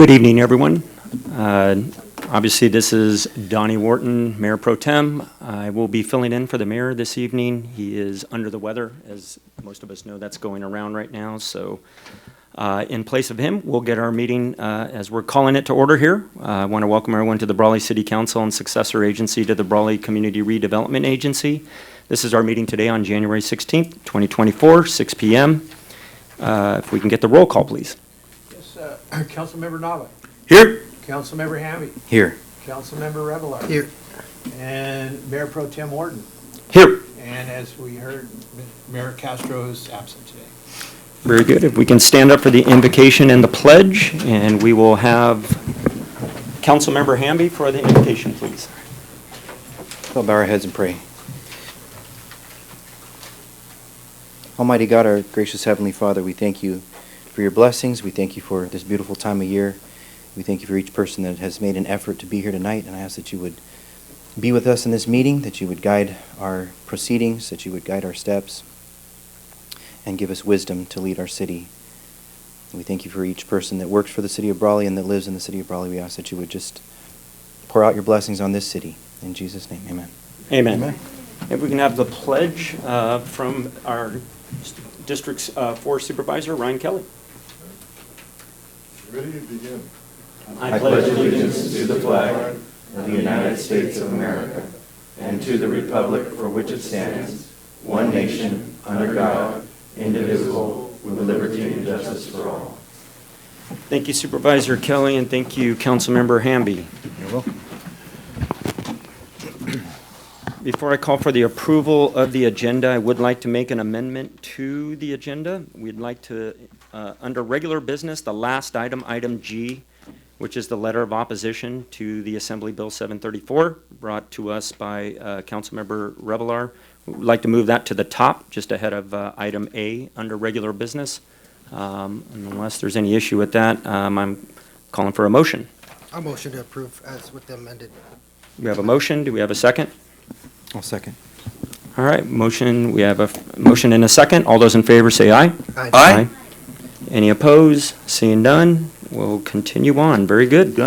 Good evening, everyone. Obviously, this is Donnie Wharton, Mayor Pro Tem. I will be filling in for the mayor this evening. He is under the weather, as most of us know that's going around right now. So in place of him, we'll get our meeting as we're calling it to order here. I want to welcome everyone to the Brawley City Council and successor agency to the Brawley Community Redevelopment Agency. This is our meeting today on January 16th, 2024, 6 p.m. If we can get the roll call, please. Councilmember Nava. Here. Councilmember Hamby. Here. Councilmember Revelar. Here. And Mayor Pro Tem Wharton. Here. And as we heard, Mayor Castro is absent today. Very good. If we can stand up for the invocation and the pledge, and we will have Councilmember Hamby for the invocation, please. We'll bow our heads and pray. Almighty God, our gracious Heavenly Father, we thank you for your blessings. We thank you for this beautiful time of year. We thank you for each person that has made an effort to be here tonight, and I ask that you would be with us in this meeting, that you would guide our proceedings, that you would guide our steps, and give us wisdom to lead our city. We thank you for each person that works for the city of Brawley and that lives in the city of Brawley. We ask that you would just pour out your blessings on this city. In Jesus' name, amen. Amen. Amen. If we can have the pledge from our District's 4 Supervisor, Ryan Kelly. Ready to begin. I pledge allegiance to the flag of the United States of America and to the republic for which it stands, one nation, under God, indivisible, with liberty and justice for all. Thank you, Supervisor Kelly, and thank you, Councilmember Hamby. You're welcome. Before I call for the approval of the agenda, I would like to make an amendment to the agenda. We'd like to, under regular business, the last item, item G, which is the letter of opposition to the Assembly Bill 734, brought to us by Councilmember Revelar. We'd like to move that to the top, just ahead of item A under regular business. Unless there's any issue with that, I'm calling for a motion. I'll motion to approve as with the amended. We have a motion. Do we have a second? I'll second. All right, motion. We have a motion and a second. All those in favor say aye. Aye. Aye. Any opposed? Seeing none, we'll continue on. Very good.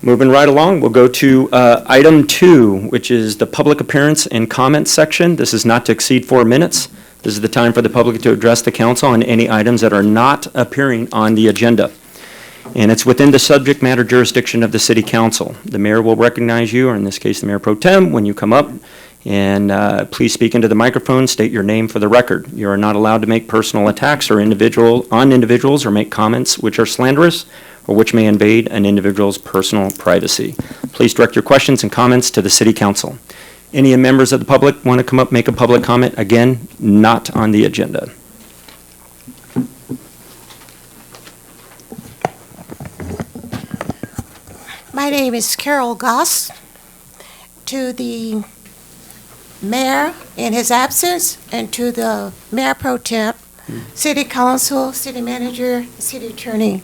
Moving right along, we'll go to item 2, which is the public appearance and comments section. This is not to exceed 4 minutes. This is the time for the public to address the council on any items that are not appearing on the agenda. And it's within the subject matter jurisdiction of the city council. The mayor will recognize you, or in this case, the Mayor Pro Tem, when you come up. And please speak into the microphone, state your name for the record. You are not allowed to make personal attacks on individuals or make comments which are slanderous or which may invade an individual's personal privacy. Please direct your questions and comments to the city council. Any members of the public want to come up, make a public comment? Again, not on the agenda. My name is Carol Goss. To the mayor in his absence and to the Mayor Pro Tem, City Council, City Manager, City Attorney.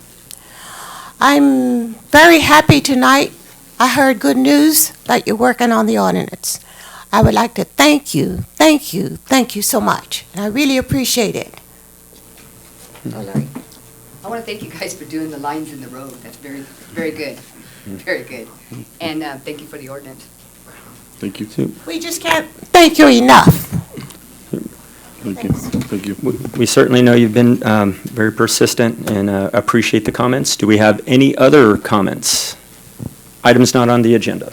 I'm very happy tonight. I heard good news that you're working on the ordinance. I would like to thank you so much. And I really appreciate it. Oh, Larry. I want to thank you guys for doing the lines in the road. That's very, very good. Very good. And thank you for the ordinance. Thank you. We just can't thank you enough. Thank you. Thank you. We certainly know you've been very persistent and appreciate the comments. Do we have any other comments? Items not on the agenda.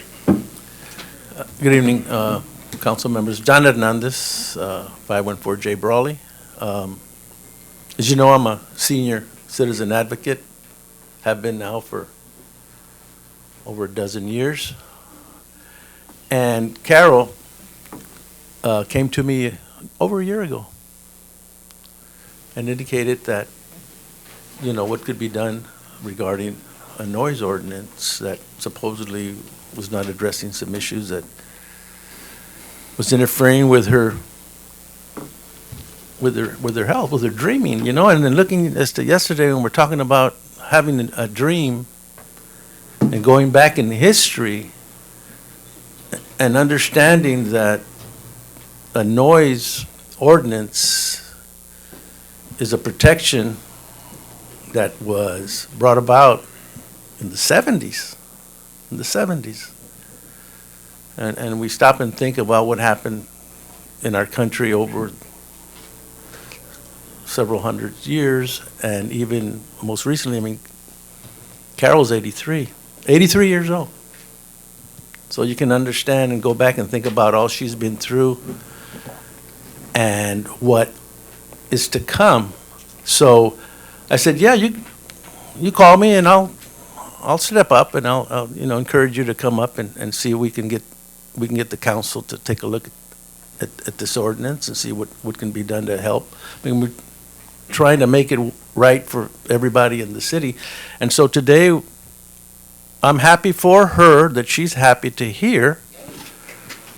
Good evening, council members. John Hernandez, 514J Brawley. As you know, I'm a senior citizen advocate, have been now for over a dozen years. And Carol came to me over a year ago and indicated that, you know, what could be done regarding a noise ordinance that supposedly was not addressing some issues that was interfering with her health, with her dreaming, you know. And then looking as to yesterday when we're talking about having a dream and going back in history and understanding that a noise ordinance is a protection that was brought about in the 70s, And we stop and think about what happened in our country over several hundred years, and even most recently, I mean, Carol's 83 years old. So you can understand and go back and think about all she's been through and what is to come. So I said, yeah, you call me and I'll step up and I'll encourage you to come up and see if we can get the council to take a look at this ordinance and see what can be done to help. I mean, we're trying to make it right for everybody in the city. And so today, I'm happy for her that she's happy to hear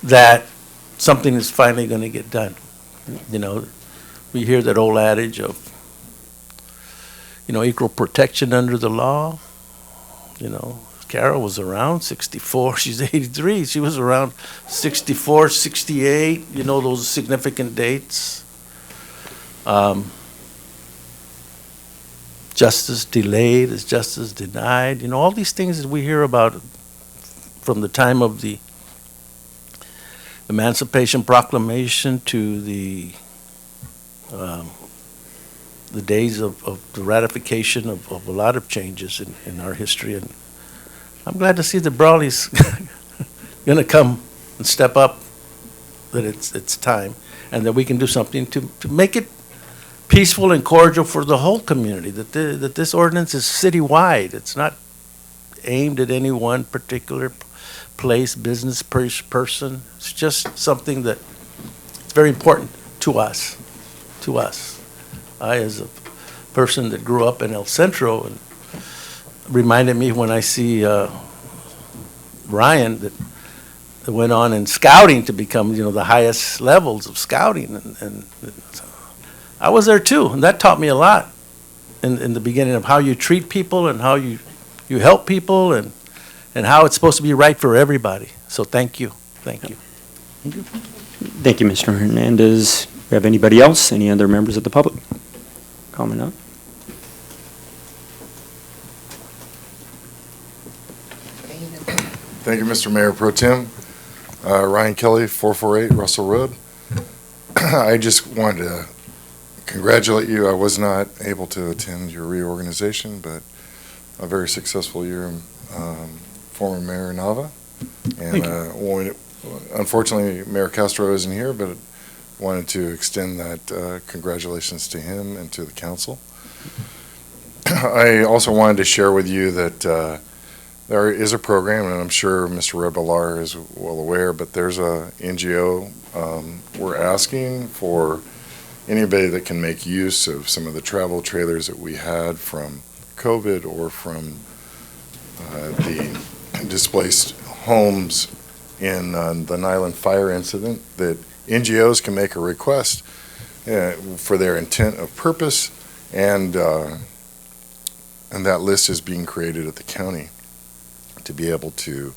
that something is finally going to get done. You know, we hear that old adage of, equal protection under the law. Carol was around 64, she's 83, she was around 64, 68, those significant dates. Justice delayed is justice denied. All these things that we hear about from the time of the Emancipation Proclamation to the days of the ratification of a lot of changes in our history. And I'm glad to see that Brawley's going to come and step up, that it's time, and that we can do something to make it peaceful and cordial for the whole community, that this ordinance is citywide. It's not aimed at any one particular place, business, person. It's just something that is very important to us. I, as a person that grew up in El Centro, and reminded me when I see Ryan that went on in scouting to become, the highest levels of scouting, and I was there too, and that taught me a lot in the beginning of how you treat people and how you help people and how it's supposed to be right for everybody. So thank you. Thank you, Mr. Hernandez. Do we have anybody else? Any other members of the public? Comment up? Thank you, Mr. Mayor Pro Tem. Ryan Kelly, 448 Russell Road. I just wanted to congratulate you. I was not able to attend your reorganization, but a very successful year, former Mayor Nava. And unfortunately, Mayor Castro isn't here, but wanted to extend that congratulations to him and to the council. I also wanted to share with you that there is a program, and I'm sure Mr. Rebelar is well aware, but there's a NGO. We're asking for anybody that can make use of some of the travel trailers that we had from COVID or from the displaced homes in the Nyland fire incident, that NGOs can make a request for their intent of purpose, and that list is being created at the county to be able to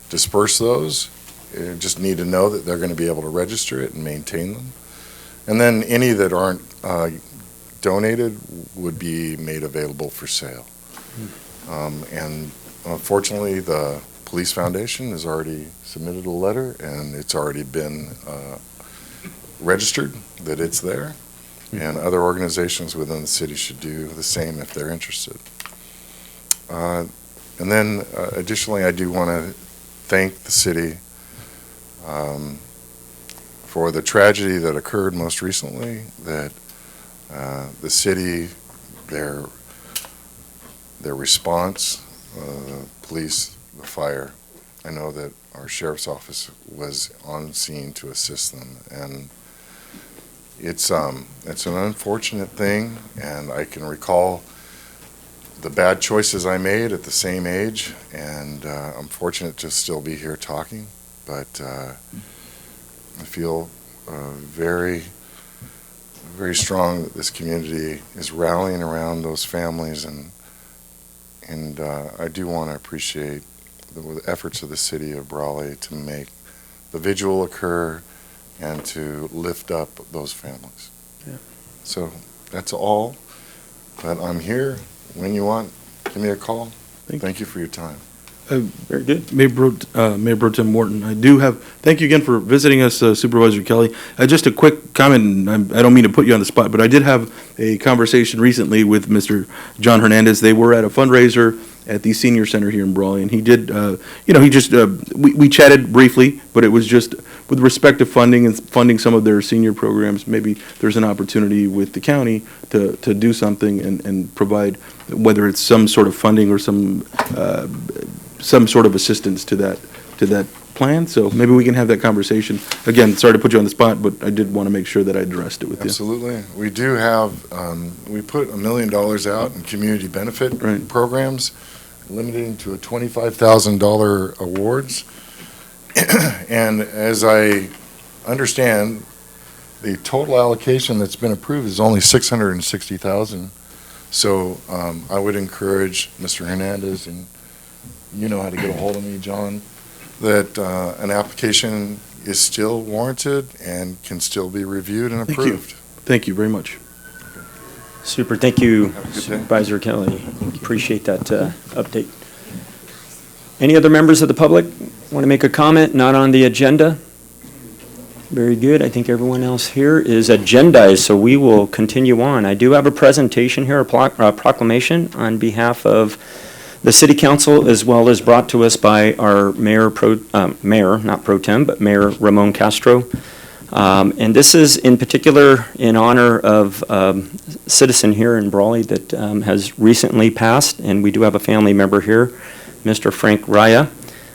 disperse those. You just need to know that they're going to be able to register it and maintain them. And then any that aren't donated would be made available for sale. And unfortunately, the Police Foundation has already submitted a letter, and it's already been registered that it's there. And other organizations within the city should do the same if they're interested. And then additionally, I do want to thank the city for the tragedy that occurred most recently, that the city, their response, police, the fire, I know that our sheriff's office was on scene to assist them, and it's an unfortunate thing, and I can recall the bad choices I made at the same age, and I'm fortunate to still be here talking, but I feel very, very strong that this community is rallying around those families, and I do want to appreciate the efforts of the city of Brawley to make the vigil occur and to lift up those families. Yeah. So that's all, but I'm here when you want, give me a call. Thank you. Thank you for your time. Very good. Mayor Pro Tem Morton, I do have, thank you again for visiting us, Supervisor Kelly. Just a quick comment, and I don't mean to put you on the spot, but I did have a conversation recently with Mr. John Hernandez. They were at a fundraiser at the senior center here in Brawley, and he did, we chatted briefly, but it was just with respect to funding and funding some of their senior programs, maybe there's an opportunity with the county to do something and provide, whether it's some sort of funding or some sort of assistance to that plan. So maybe we can have that conversation. Again, sorry to put you on the spot, but I did want to make sure that I addressed it with you. Absolutely. We do have, we put $1 million out in community benefit Right. programs, limiting to a $25,000 awards. And as I understand, the total allocation that's been approved is only $660,000. So I would encourage Mr. Hernandez, and you know how to get a hold of me, John, that an application is still warranted and can still be reviewed and Thank you. approved. Thank you very much. Super, thank you, Have a good day. Supervisor Kelly. Appreciate that update. Any other members of the public want to make a comment not on the agenda? Very good. I think everyone else here is agendized, so we will continue on. I do have a presentation here, a proclamation on behalf of the City Council, as well as brought to us by our Mayor, not Pro Tem, but Mayor Ramon Castro. And this is in particular in honor of a citizen here in Brawley that has recently passed, and we do have a family member here, Mr. Frank Raya.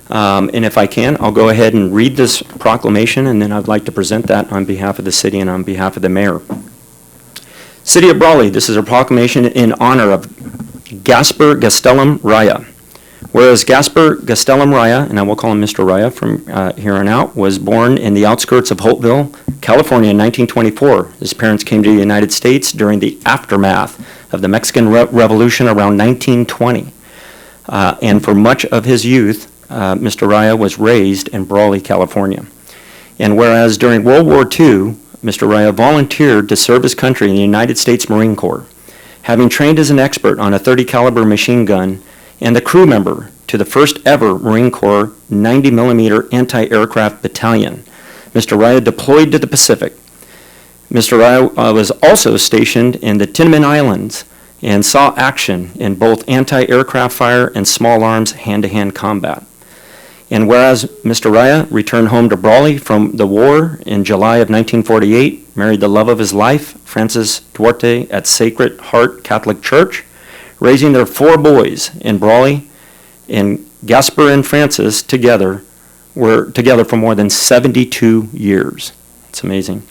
And if I can, I'll go ahead and read this proclamation, and then I'd like to present that on behalf of the city and on behalf of the mayor. City of Brawley, this is a proclamation in honor of Gasper Gastelum Raya. Whereas Gasper Gastelum Raya, and I will call him Mr. Raya from here on out, was born in the outskirts of Holtville, California in 1924. His parents came to the United States during the aftermath of the Mexican Revolution around 1920. And for much of his youth, Mr. Raya was raised in Brawley, California. And whereas during World War II, Mr. Raya volunteered to serve his country in the United States Marine Corps, having trained as an expert on a .30 caliber machine gun and the crew member to the first ever Marine Corps 90mm anti-aircraft battalion. Mr. Raya deployed to the Pacific. Mr. Raya was also stationed in the Tinman Islands and saw action in both anti-aircraft fire and small arms hand-to-hand combat. And whereas Mr. Raya returned home to Brawley from the war in July of 1948, married the love of his life, Frances Duarte, at Sacred Heart Catholic Church, raising their 4 boys in Brawley, and Gasper and Frances were together for more than 72 years. It's amazing.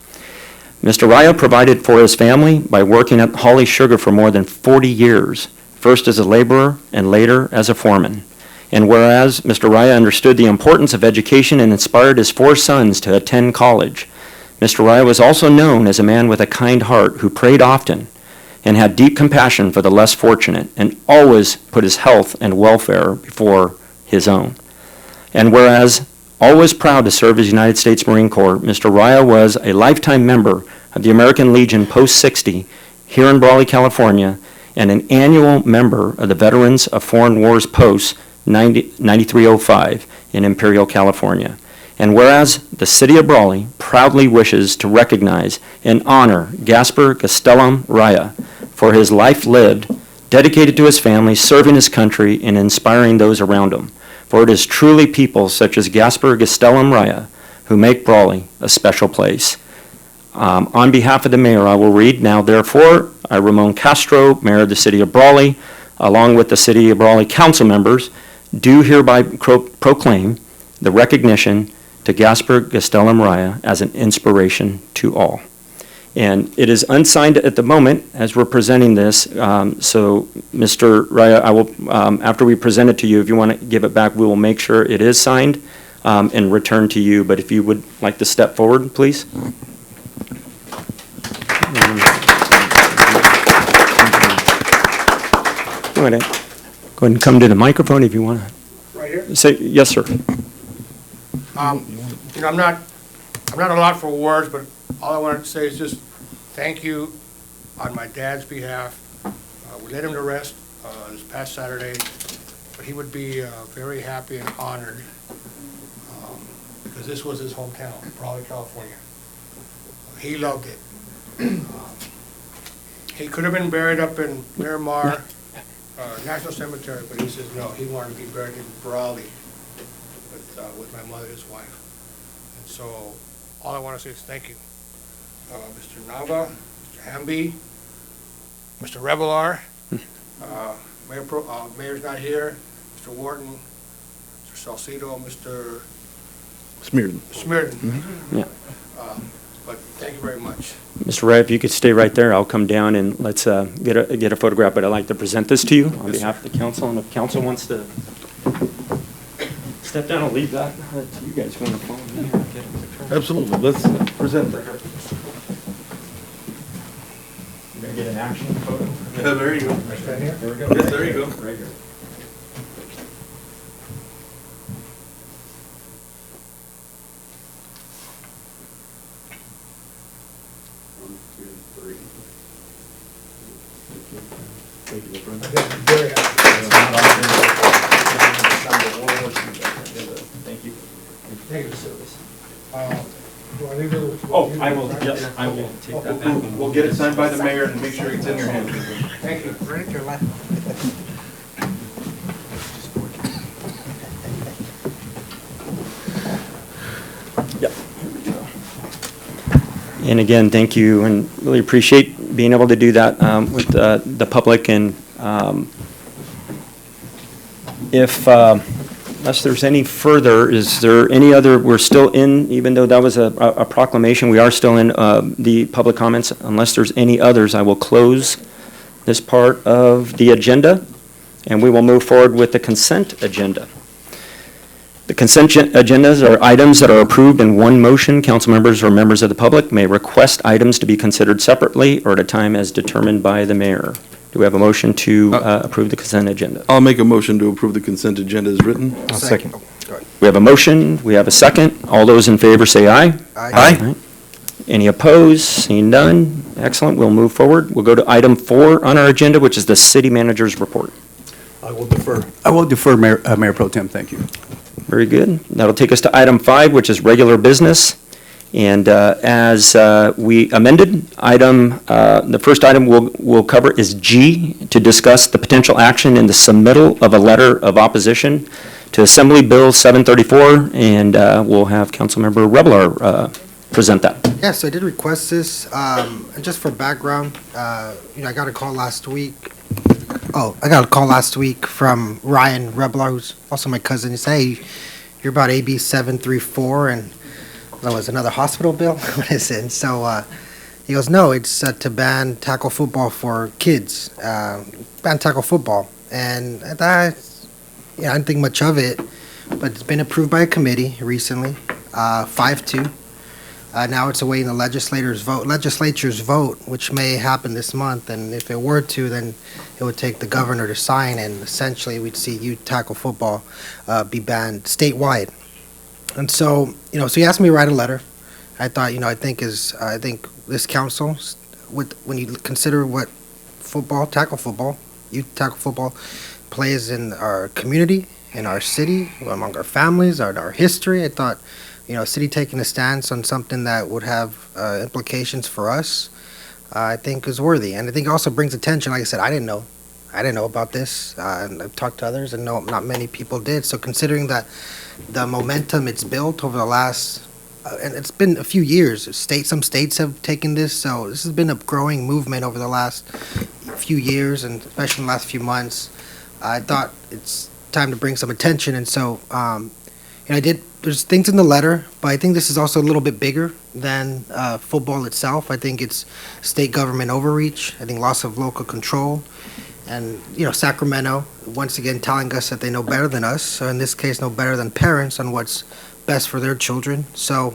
Mr. Raya provided for his family by working at Holly Sugar for more than 40 years, first as a laborer and later as a foreman. And whereas Mr. Raya understood the importance of education and inspired his 4 sons to attend college, Mr. Raya was also known as a man with a kind heart who prayed often and had deep compassion for the less fortunate and always put his health and welfare before his own. And whereas always proud to serve his United States Marine Corps, Mr. Raya was a lifetime member of the American Legion Post 60 here in Brawley, California, and an annual member of the Veterans of Foreign Wars Post 9305 in Imperial, California. And whereas the City of Brawley proudly wishes to recognize and honor Gasper Gastelum Raya for his life lived, dedicated to his family, serving his country, and inspiring those around him. For it is truly people such as Gasper Gastelum Raya who make Brawley a special place. On behalf of the mayor, I will read, now therefore, I, Ramon Castro, Mayor of the City of Brawley, along with the City of Brawley council members, do hereby proclaim the recognition to Gasper Gastelum Raya as an inspiration to all. And it is unsigned at the moment as we're presenting this, so Mr. Raya, I will, after we present it to you, if you want to give it back, we will make sure it is signed and returned to you. But if you would like to step forward, please. Go ahead and come to the microphone if you want to. Right here? Say, yes, sir. I'm not a lot for words, but all I wanted to say is just thank you on my dad's behalf. We laid him to rest this past Saturday, but he would be very happy and honored because this was his hometown, Brawley, California. He loved it. He could have been buried up in Miramar National Cemetery, but he says no, he wanted to be buried in Brawley with my mother, his wife. And so all I want to say is thank you. Mr. Nava, Mr. Hamby, Mr. Revelar, Mayor's not here, Mr. Wharton, Mr. Salcido, Mr. Smearden. Yeah. But thank you very much. Mr. Wright, if you could stay right there, I'll come down and let's get a photograph, but I'd like to present this to you on behalf of the council, and if council wants to step down, I'll leave that to you guys going to follow me. Absolutely, let's present that. You're going to get an action photo? Yeah, there you go. Stand here? There we go. Yes, there you go. Right here. Thank you, my friend. I'm very happy. Thank you. Thank you. for service. Do I leave it? Oh, I will, yes, I will take that back. We'll get it signed by the mayor and make sure it's in your hands. Thank you. Right at your left. Yep. Here we go. And again, thank you, and really appreciate being able to do that with the public. And unless there's any further, is there any other, we're still in, even though that was a proclamation, we are still in the public comments. Unless there's any others, I will close this part of the agenda, and we will move forward with the consent agenda. The consent agendas are items that are approved in one motion. Council members or members of the public may request items to be considered separately or at a time as determined by the mayor. Do we have a motion to approve the consent agenda? I'll make a motion to approve the consent agenda as written. I'll second. We have a motion, we have a second. All those in favor say aye. Aye. Any opposed? Seeing none. Excellent, we'll move forward. We'll go to item 4 on our agenda, which is the city manager's report. I will defer, Mayor Pro Tem, thank you. Very good. That'll take us to item 5, which is regular business. And as we amended, the first item we'll cover is G, to discuss the potential action in the submittal of a letter of opposition to Assembly Bill 734, and we'll have Councilmember Revelar present that. Yes, I did request this. And just for background, I got a call last week. I got a call last week from Ryan Reblar, who's also my cousin. He said, "Hey, you're about AB 734, and that was another hospital bill." What is it? And so he goes, "No, it's to ban tackle football for kids. Ban tackle football." And I thought, I didn't think much of it, but it's been approved by a committee recently, 5-2. Now it's awaiting the legislature's vote, which may happen this month. And if it were to, then it would take the governor to sign, and essentially we'd see youth tackle football be banned statewide. And so, so he asked me to write a letter. I thought, I think this council, when you consider what youth tackle football plays in our community, in our city, among our families, our history, I thought, city taking a stance on something that would have implications for us, I think is worthy. And I think it also brings attention. Like I said, I didn't know about this, and I've talked to others, and no, not many people did. So considering that the momentum it's built over the last, and it's been a few years, some states have taken this, so this has been a growing movement over the last few years, and especially in the last few months. I thought it's time to bring some attention, and so, there's things in the letter, but I think this is also a little bit bigger than football itself. I think it's state government overreach. I think loss of local control. And, Sacramento, once again, telling us that they know better than us, so in this case, know better than parents on what's best for their children. So,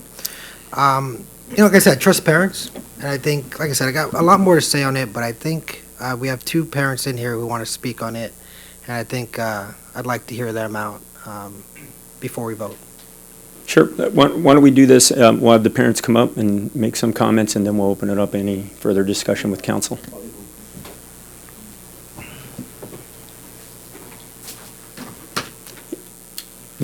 like I said, I trust parents. And I think, like I said, I got a lot more to say on it, but I think we have 2 parents in here who want to speak on it. And I think I'd like to hear them out before we vote. Sure. Why don't we do this? We'll have the parents come up and make some comments, and then we'll open it up any further discussion with council.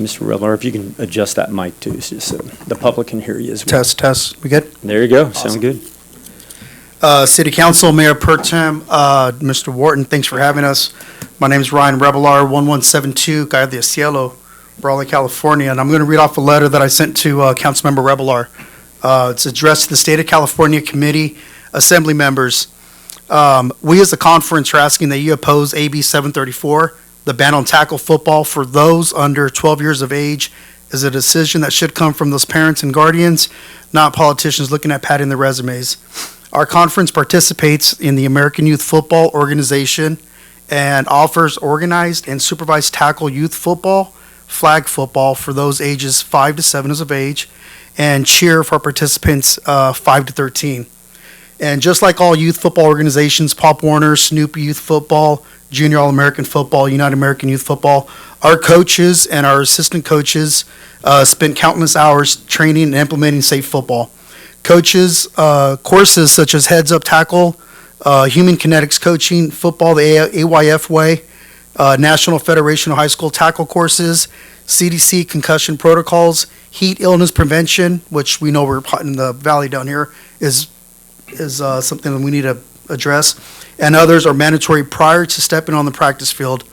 Mr. Revelar, if you can adjust that mic too, just so the public can hear you as well. Test. We good? There you go. Sound Awesome. good. City Council, Mayor Pro Tem, Mr. Wharton, thanks for having us. My name is Ryan Revelar, 1172 Calle de Cielo, Brawley, California, and I'm going to read off a letter that I sent to Councilmember Revelar. It's addressed to the State of California Committee, Assembly members. We as a conference are asking that you oppose AB 734, the ban on tackle football for those under 12 years of age is a decision that should come from those parents and guardians, not politicians looking at padding their resumes. Our conference participates in the American Youth Football Organization and offers organized and supervised tackle youth football, flag football for those ages 5 to 7 years of age, and cheer for participants 5 to 13. And just like all youth football organizations, Pop Warner, Snoop Youth Football, Junior All-American Football, United American Youth Football, our coaches and our assistant coaches spent countless hours training and implementing safe football. Coaches, courses such as Heads Up Tackle, Human Kinetics Coaching, Football the AYF Way, National Federation of High School Tackle Courses, CDC Concussion Protocols, Heat Illness Prevention, which we know we're hot in the valley down here, is something that we need to address, and others are mandatory prior to stepping on the practice field.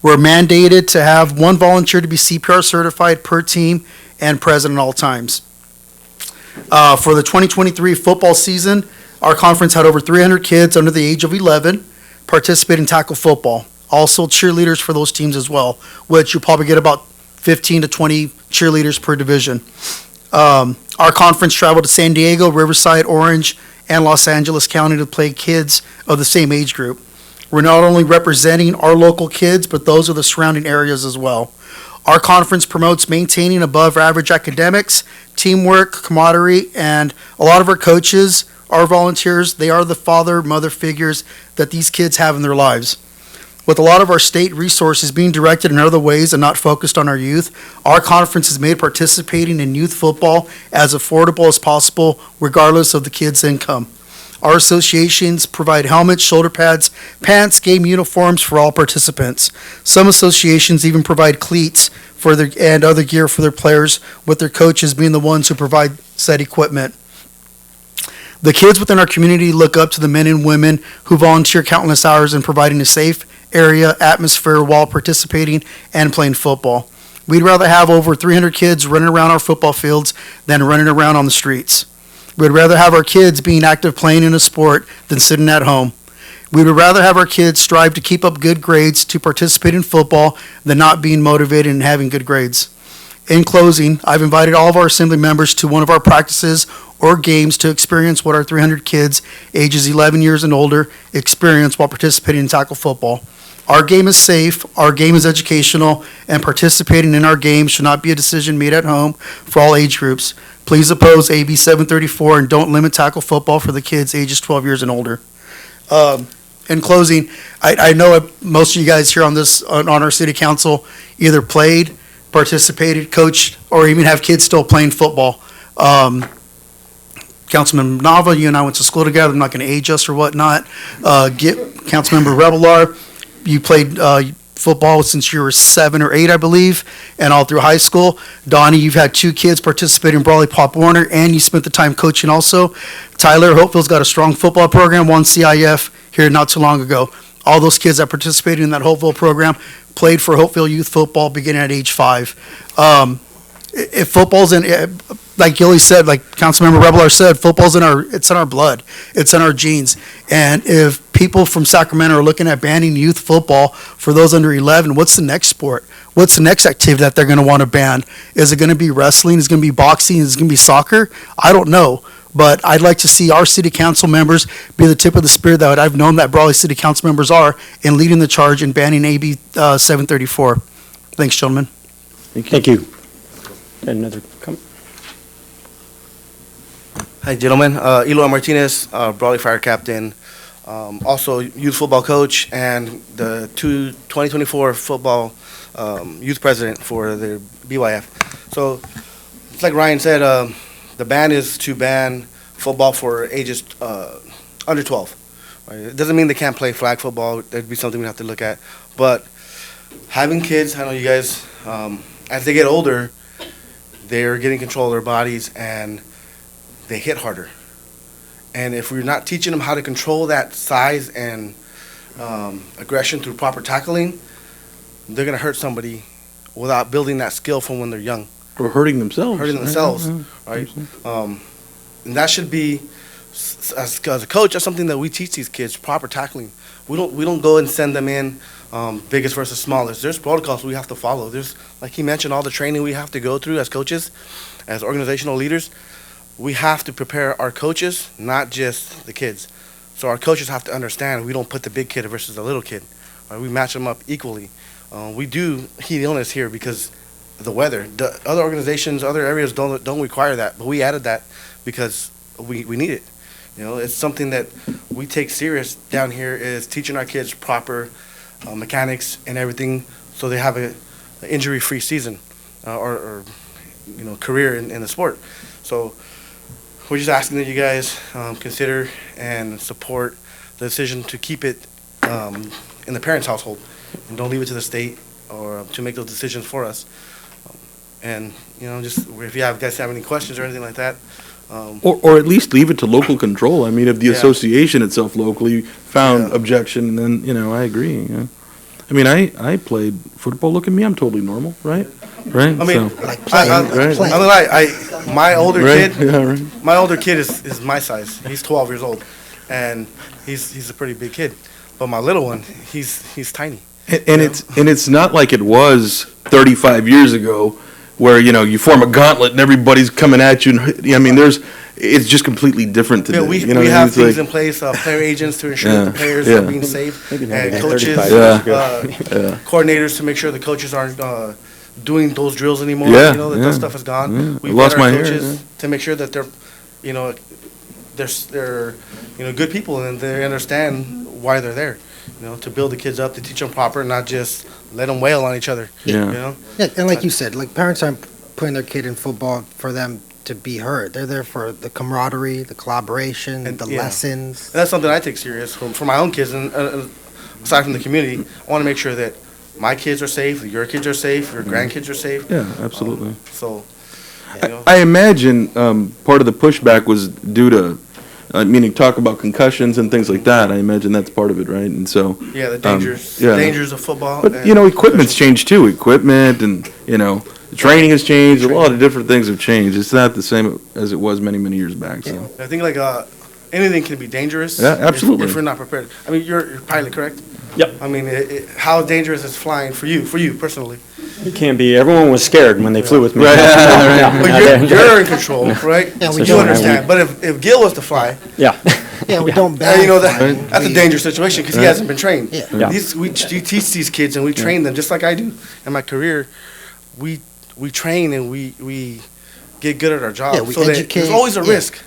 We're mandated to have one volunteer to be CPR certified per team and present at all times. For the 2023 football season, our conference had over 300 kids under the age of 11 participate in tackle football. Also cheerleaders for those teams as well, which you'll probably get about 15 to 20 cheerleaders per division. Our conference traveled to San Diego, Riverside, Orange, and Los Angeles County to play kids of the same age group. We're not only representing our local kids, but those of the surrounding areas as well. Our conference promotes maintaining above average academics, teamwork, camaraderie, and a lot of our coaches, our volunteers, they are the father, mother figures that these kids have in their lives. With a lot of our state resources being directed in other ways and not focused on our youth, our conference has made participating in youth football as affordable as possible, regardless of the kid's income. Our associations provide helmets, shoulder pads, pants, game uniforms for all participants. Some associations even provide cleats and other gear for their players, with their coaches being the ones who provide said equipment. The kids within our community look up to the men and women who volunteer countless hours in providing a safe area, atmosphere while participating and playing football. We'd rather have over 300 kids running around our football fields than running around on the streets. We'd rather have our kids being active playing in a sport than sitting at home. We would rather have our kids strive to keep up good grades to participate in football than not being motivated and having good grades. In closing, I've invited all of our assembly members to one of our practices or games to experience what our 300 kids ages 11 years and older experience while participating in tackle football. Our game is safe, our game is educational, and participating in our game should not be a decision made at home for all age groups. Please oppose AB 734 and don't limit tackle football for the kids ages 12 years and older. In closing, I know most of you guys here on our city council either played, participated, coached, or even have kids still playing football. Councilman Nava, you and I went to school together. I'm not going to age us or whatnot. Councilmember Revelar, you played football since you were 7 or 8, I believe, and all through high school. Donnie, you've had 2 kids participate in Brawley Pop Warner, and you spent the time coaching also. Tyler, Hopeville's got a strong football program, won CIF here not too long ago. All those kids that participated in that Hopeville program played for Hopeville Youth Football beginning at age 5. If football's like Gilly said, like Councilmember Revelar said, football's in our blood. It's in our genes. And if people from Sacramento are looking at banning youth football for those under 11, what's the next sport? What's the next activity that they're going to want to ban? Is it going to be wrestling? Is it going to be boxing? Is it going to be soccer? I don't know. But I'd like to see our city council members be the tip of the spear that I've known that Brawley city council members are in leading the charge in banning AB 734. Thanks, gentlemen. Thank you. Another comment? Hi, gentlemen. Eloy Martinez, Brawley Fire Captain, also youth football coach, and the 2024 football youth president for the BYF. So, it's like Ryan said, the ban is to ban football for ages under 12. Right? It doesn't mean they can't play flag football. That'd be something we'd have to look at. But having kids, I know you guys as they get older, they're getting control of their bodies and they hit harder. And if we're not teaching them how to control that size and aggression through proper tackling, they're going to hurt somebody without building that skill from when they're young. Or hurting themselves. Hurting themselves, right? And that should be, as a coach, that's something that we teach these kids, proper tackling. We don't go and send them in biggest versus smallest. There's protocols we have to follow. There's, like he mentioned, all the training we have to go through as coaches, as organizational leaders. We have to prepare our coaches, not just the kids. So our coaches have to understand we don't put the big kid versus the little kid. Right? We match them up equally. We do heat illness here because of the weather. The other organizations, other areas don't require that, but we added that because we need it. You know, it's something that we take serious down here, is teaching our kids proper mechanics and everything so they have an injury-free season or career in the sport. So we're just asking that you guys consider and support the decision to keep it in the parents' household and don't leave it to the state or to make those decisions for us. And, just if you guys have any questions or anything like that. Or at least leave it to local control. I mean, if the Yeah. association itself locally found Yeah. objection, then, I agree. Yeah. I mean, I played football. Look at me. I'm totally normal, right? Right? I mean, So- Like playing, Right. playing. my older Right, kid, yeah, right. my older kid is my size. He's 12 years old, and he's a pretty big kid. But my little one, he's tiny. And it's not like it was 35 years ago where, you form a gauntlet and everybody's coming at you. And, I mean, it's just completely different today. Yeah, we you know we what I mean? have It's things like- in place, player agents to ensure Yeah, that the players yeah. are being safe, Maybe not and even coaches, 35 years ago. coordinators to make sure the coaches aren't doing those drills anymore. Yeah, That yeah. that stuff is gone. Yeah. We've I lost got our my hair, coaches yeah. to make sure that they're good people and they understand why they're there. To build the kids up, to teach them proper, not just let them wail on each other. Yeah. Yeah, and like you said, like parents aren't putting their kid in football for them to be hurt. They're there for the camaraderie, the collaboration, And, the yeah. lessons. And that's something I take serious for my own kids, and aside from the community, I want to make sure that my kids are safe, your kids are safe, your grandkids are safe. Yeah, absolutely. So, I imagine part of the pushback was due to, meaning talk about concussions and things like that. I imagine that's part of it, right? And so. yeah, the dangers, yeah. dangers of football. But, and equipment's changed too. Equipment and, the training has changed. A lot of different things have changed. It's not the same as it was many, many years back, so. I think anything can be dangerous. Yeah, absolutely. If you're not prepared. I mean, you're a pilot, correct? Yep. I mean, how dangerous is flying for you personally? It can be. Everyone was scared when they flew with me. Right. But you're in control, right? Yeah, we You don't. understand. But if Gil was to fly, Yeah. Yeah, we don't ban that's a dangerous situation because he hasn't been trained. Yeah. Yeah. We teach these kids and we train them just like I do in my career. We train and we get good at our job. Yeah, we so that educate, there's always a yeah. risk,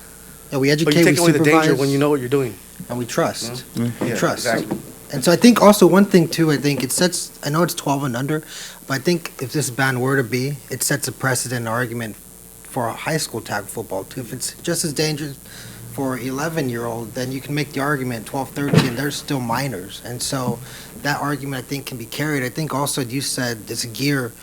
Yeah, we but educate, you we take away the danger supervise, when you know what you're doing. and we trust. Yeah, Trust. exactly. And so I think also one thing too, I think it sets, I know it's 12 and under, but I think if this ban were to be, it sets a precedent argument for a high school tag football too. If it's just as dangerous for 11-year-old, then you can make the argument 12, 13, they're still minors. And so that argument I think can be carried. I think also you said this gear,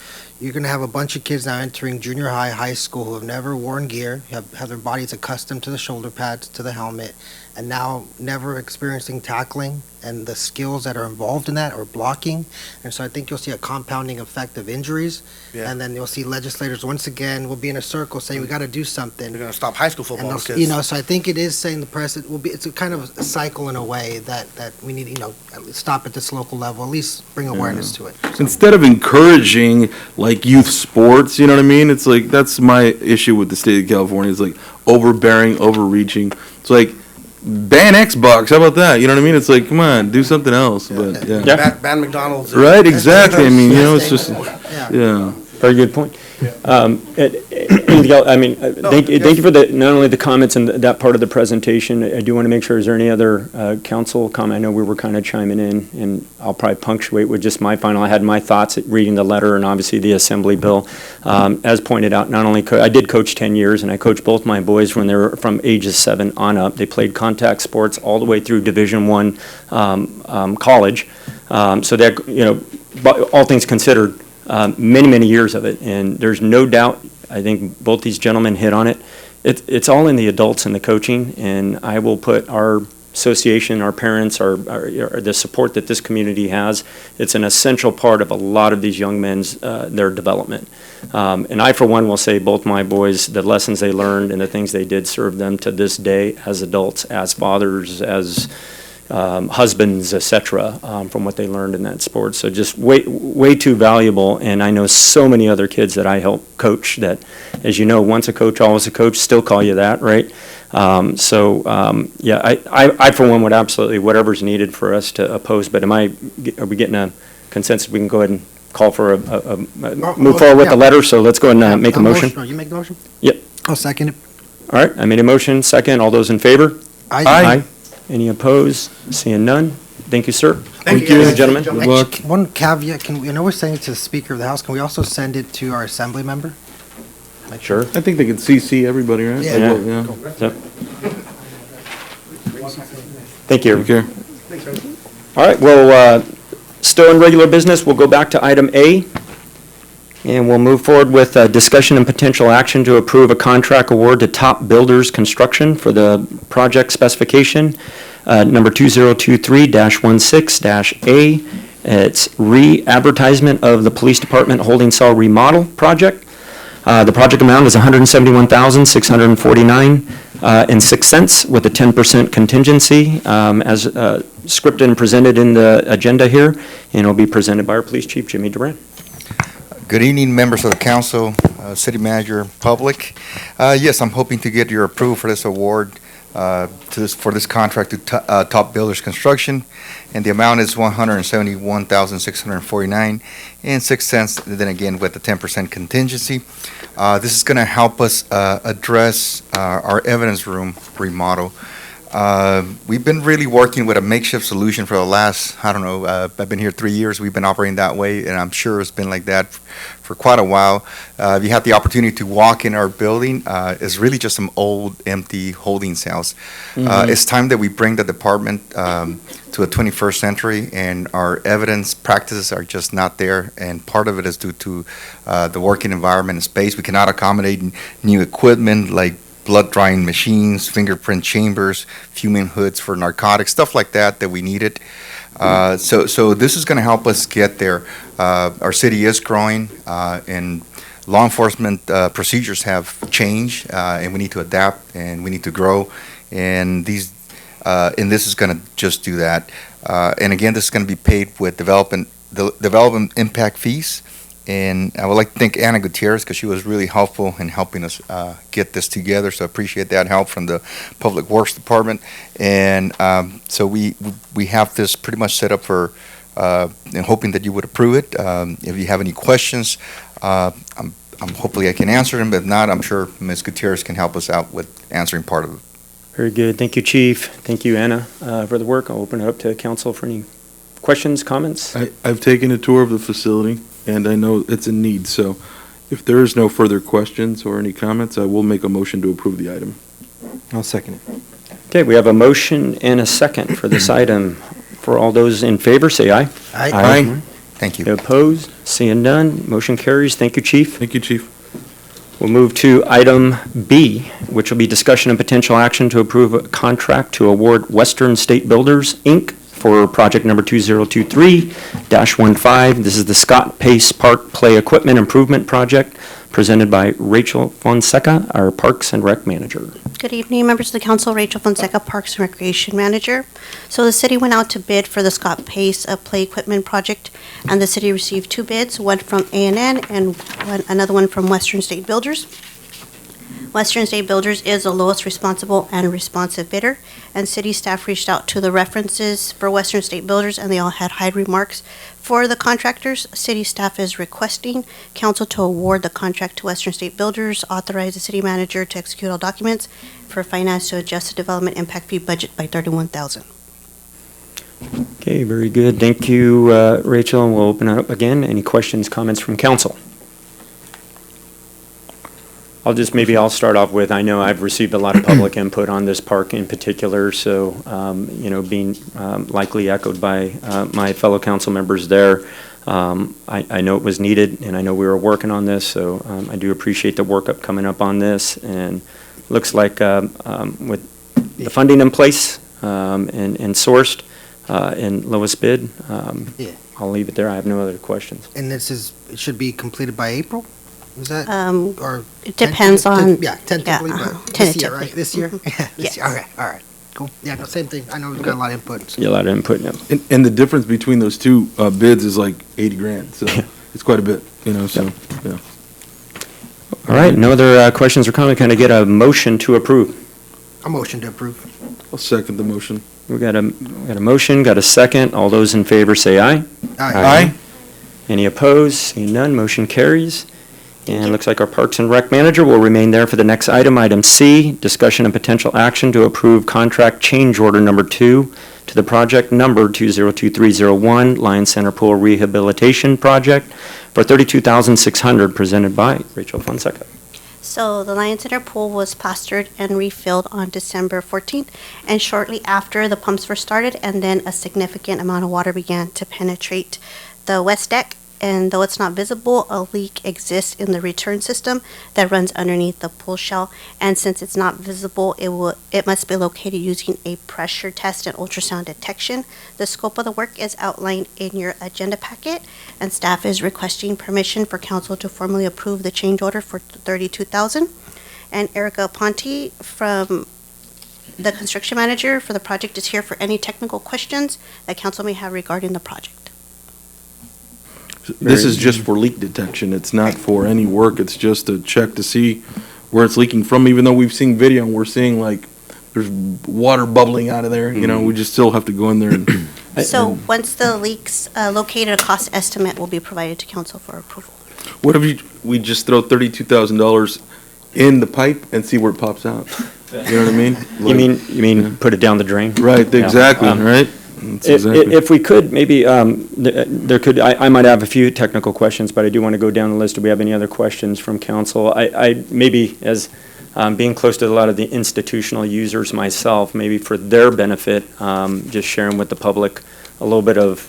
you're going to have a bunch of kids now entering junior high, high school who have never worn gear, have their bodies accustomed to the shoulder pads, to the helmet, and now never experiencing tackling and the skills that are involved in that or blocking. And so I think you'll see a compounding effect of injuries. Yeah. And then you'll see legislators once again will be in a circle saying we got to do something. They're going to stop high school football And because they'll, so I think it is saying the precedent will be, it's a kind of a cycle in a way that we need, at least stop at this local level, at least bring awareness to it. So- Instead of encouraging like youth sports, you know what I mean? It's like, that's my issue with the state of California. It's like overbearing, overreaching. It's like, ban Xbox, how about that? You know what I mean? It's like, come on, do something else, but, yeah. Yeah. ban McDonald's. Right, exactly. I mean, it's just, Yeah. yeah. Very good point. Anything else? I mean, thank you for not only the comments and that part of the presentation. I do want to make sure, is there any other council comment? I know we were kind of chiming in, and I'll probably punctuate with just my final. I had my thoughts at reading the letter and obviously the assembly bill. As pointed out, not only, I did coach 10 years, and I coached both my boys when they were from ages 7 on up. They played contact sports all the way through Division I college. So that, but all things considered, many, many years of it. And there's no doubt, I think both these gentlemen hit on it. It's all in the adults and the coaching, and I will put our association, our parents, the support that this community has. It's an essential part of a lot of these young men's, their development. And I, for one, will say both my boys, the lessons they learned and the things they did serve them to this day as adults, as fathers, as husbands, etc., from what they learned in that sport. So just way too valuable. And I know so many other kids that I help coach that, as you know, once a coach, always a coach, still call you that, right? Yeah, I for one would absolutely, whatever's needed for us to oppose, but are we getting a consensus? We can go ahead and call for move forward with the letter, so let's go ahead and make a motion. You make the motion? Yep. I'll second it. All right, I made a motion, second. All those in favor? Aye. Any opposed? Seeing none? Thank you, sir. Thank you. Gentlemen. Good luck. One caveat, I know we're sending it to the Speaker of the House, can we also send it to our Assembly member? Sure. I think they can CC everybody, right? Yeah. Yeah. Yep. Thank you. Take care. All right, well, still in regular business, we'll go back to item A, and we'll move forward with discussion and potential action to approve a contract award to Top Builders Construction for the project specification, number 2023-16-A. It's re-advertisement of the Police Department Holding Cell Remodel Project. The project amount is $171,649.06 with a 10% contingency, as scripted and presented in the agenda here, and it'll be presented by our Police Chief, Jimmy Duran. Good evening, members of the council, city manager, public. Yes, I'm hoping to get your approval for this award for this contract to Top Builders Construction, and the amount is $171,649.06. Then again, with the 10% contingency, this is going to help us address our evidence room remodel. We've been really working with a makeshift solution for the last, I don't know, I've been here 3 years. We've been operating that way, and I'm sure it's been like that for quite a while. If you have the opportunity to walk in our building, it's really just some old, empty holding cells. It's time that we bring the department to a 21st century, and our evidence practices are just not there, and part of it is due to the working environment and space. We cannot accommodate new equipment like blood drying machines, fingerprint chambers, fuming hoods for narcotics, stuff like that we needed. So this is going to help us get there. Our city is growing, and law enforcement procedures have changed, and we need to adapt and we need to grow. And this is going to just do that. And again, this is going to be paid with development impact fees. And I would like to thank Anna Gutierrez because she was really helpful in helping us get this together. So I appreciate that help from the Public Works Department. And so we have this pretty much set up for and hoping that you would approve it. If you have any questions, I'm hopefully I can answer them. But if not, I'm sure Ms. Gutierrez can help us out with answering part of it. Very good. Thank you, Chief. Thank you, Anna, for the work. I'll open it up to council for any questions, comments. I've taken a tour of the facility, and I know it's in need, so if there is no further questions or any comments, I will make a motion to approve the item. I'll second it. Okay, we have a motion and a second for this item. For all those in favor, say aye. Aye. Thank you. Opposed? Seeing none, motion carries. Thank you, Chief. Thank you, Chief. We'll move to item B, which will be discussion and potential action to approve a contract to award Western State Builders, Inc. for project number 2023-15. This is the Scott Pace Park Play Equipment Improvement Project, presented by Rachel Fonseca, our Parks and Rec Manager. Good evening, members of the council. Rachel Fonseca, Parks and Recreation Manager. So the city went out to bid for the Scott Pace Play Equipment Project, and the city received 2 bids, one from A&N and another one from Western State Builders. Western State Builders is the lowest responsible and responsive bidder, and city staff reached out to the references for Western State Builders, and they all had high remarks for the contractors. City staff is requesting council to award the contract to Western State Builders, authorize the city manager to execute all documents for finance to adjust the development impact fee budget by $31,000. Okay, very good. Thank you, Rachel. We'll open it up again. Any questions, comments from council? I'll start off with, I know I've received a lot of public input on this park in particular, so, being likely echoed by my fellow council members there, I know it was needed, and I know we were working on this, so I do appreciate the workup coming up on this. And looks like with the funding in place and sourced in lowest bid, Yeah. I'll leave it there. I have no other questions. And it should be completed by April? Is that, or? It depends on. Yeah, tentatively, yeah, but this year, tentatively. right? This year? Yeah, this Yes. year, okay, all right, cool. Yeah, no, same thing. I know we've got a lot of input. so- Yeah, a lot of input now. And the difference between those two bids is like 80 grand, so it's quite a bit, so, yeah. All right, no other questions or comments? Can I get a motion to approve? A motion to approve. I'll second the motion. We got a motion, got a second. All those in favor say aye. Aye. Any opposed? Seeing none, motion carries. And it looks like our Parks and Rec manager will remain there for the next item, item C, discussion and potential action to approve contract change order number 2 to the project number 202301, Lion Center Pool Rehabilitation Project for $32,600, presented by Rachel Fonseca. So the Lion Center pool was plastered and refilled on December 14th, and shortly after, the pumps were started, and then a significant amount of water began to penetrate the west deck. And though it's not visible, a leak exists in the return system that runs underneath the pool shell. And since it's not visible, it must be located using a pressure test and ultrasound detection. The scope of the work is outlined in your agenda packet, and staff is requesting permission for council to formally approve the change order for $32,000. And Erica Ponte from the construction manager for the project is here for any technical questions that council may have regarding the project. This is just for leak detection. It's not for any work. It's just to check to see where it's leaking from, even though we've seen video and we're seeing like there's water bubbling out of there. We just still have to go in there and. So once the leak's located, a cost estimate will be provided to council for approval. What if we just throw $32,000 in the pipe and see where it pops out? You know what I mean? You mean put it down the drain? Right, Yeah. exactly, right? That's exactly. If we could, maybe, I might have a few technical questions, but I do want to go down the list. Do we have any other questions from council? I maybe, as being close to a lot of the institutional users myself, maybe for their benefit, just sharing with the public a little bit of,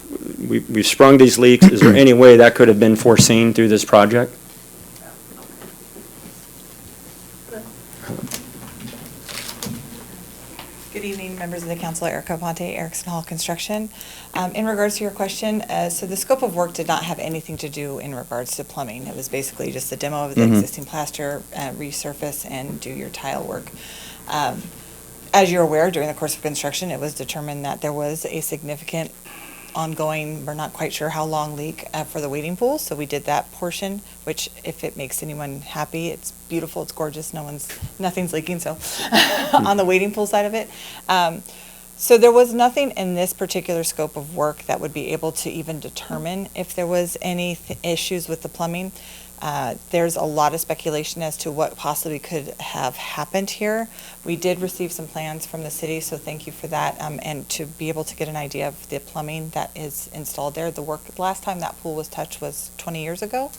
we've sprung these leaks. Is there any way that could have been foreseen through this project? Good evening, members of the council. Erica Ponte, Erickson Hall Construction. In regards to your question, so the scope of work did not have anything to do in regards to plumbing. It was basically just a demo of the existing plaster, resurface, and do your tile work. As you're aware, during the course of construction, it was determined that there was a significant ongoing, we're not quite sure how long leak for the wading pool, so we did that portion, which if it makes anyone happy, it's beautiful, it's gorgeous, nothing's leaking, so on the wading pool side of it. So there was nothing in this particular scope of work that would be able to even determine if there was any issues with the plumbing. There's a lot of speculation as to what possibly could have happened here. We did receive some plans from the city, so thank you for that, and to be able to get an idea of the plumbing that is installed there. The work, last time that pool was touched was 20 years ago.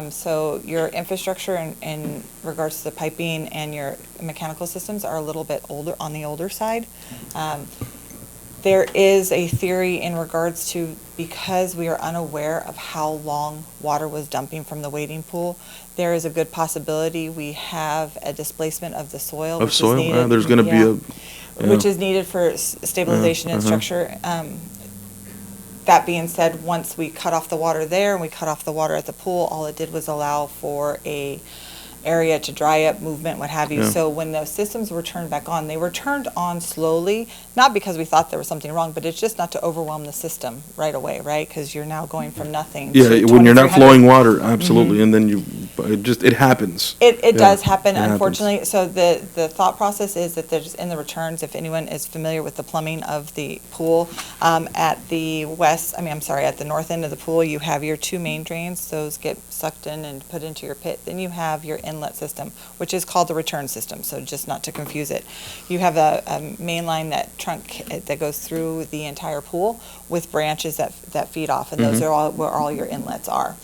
So your infrastructure in regards to the piping and your mechanical systems are a little bit older, on the older side. There is a theory in regards to, because we are unaware of how long water was dumping from the wading pool, there is a good possibility we have a displacement of the soil. Of soil? There's going to be a. Which is needed for stabilization and structure. That being said, once we cut off the water there and we cut off the water at the pool, all it did was allow for a area to dry up, movement, what have you. Yeah. So when those systems were turned back on, they were turned on slowly, not because we thought there was something wrong, but it's just not to overwhelm the system right away, right? Because you're now going from nothing to Yeah, when you're not 2,300. flowing water, absolutely, and then it happens. It does Yeah, happen, it happens. unfortunately. So the thought process is that there's, in the returns, if anyone is familiar with the plumbing of the pool, at the at the north end of the pool, you have your two main drains. Those get sucked in and put into your pit. Then you have your inlet system, which is called the return system, so just not to confuse it. You have a main line that goes through the entire pool with branches that feed off, and those are all where all your inlets are.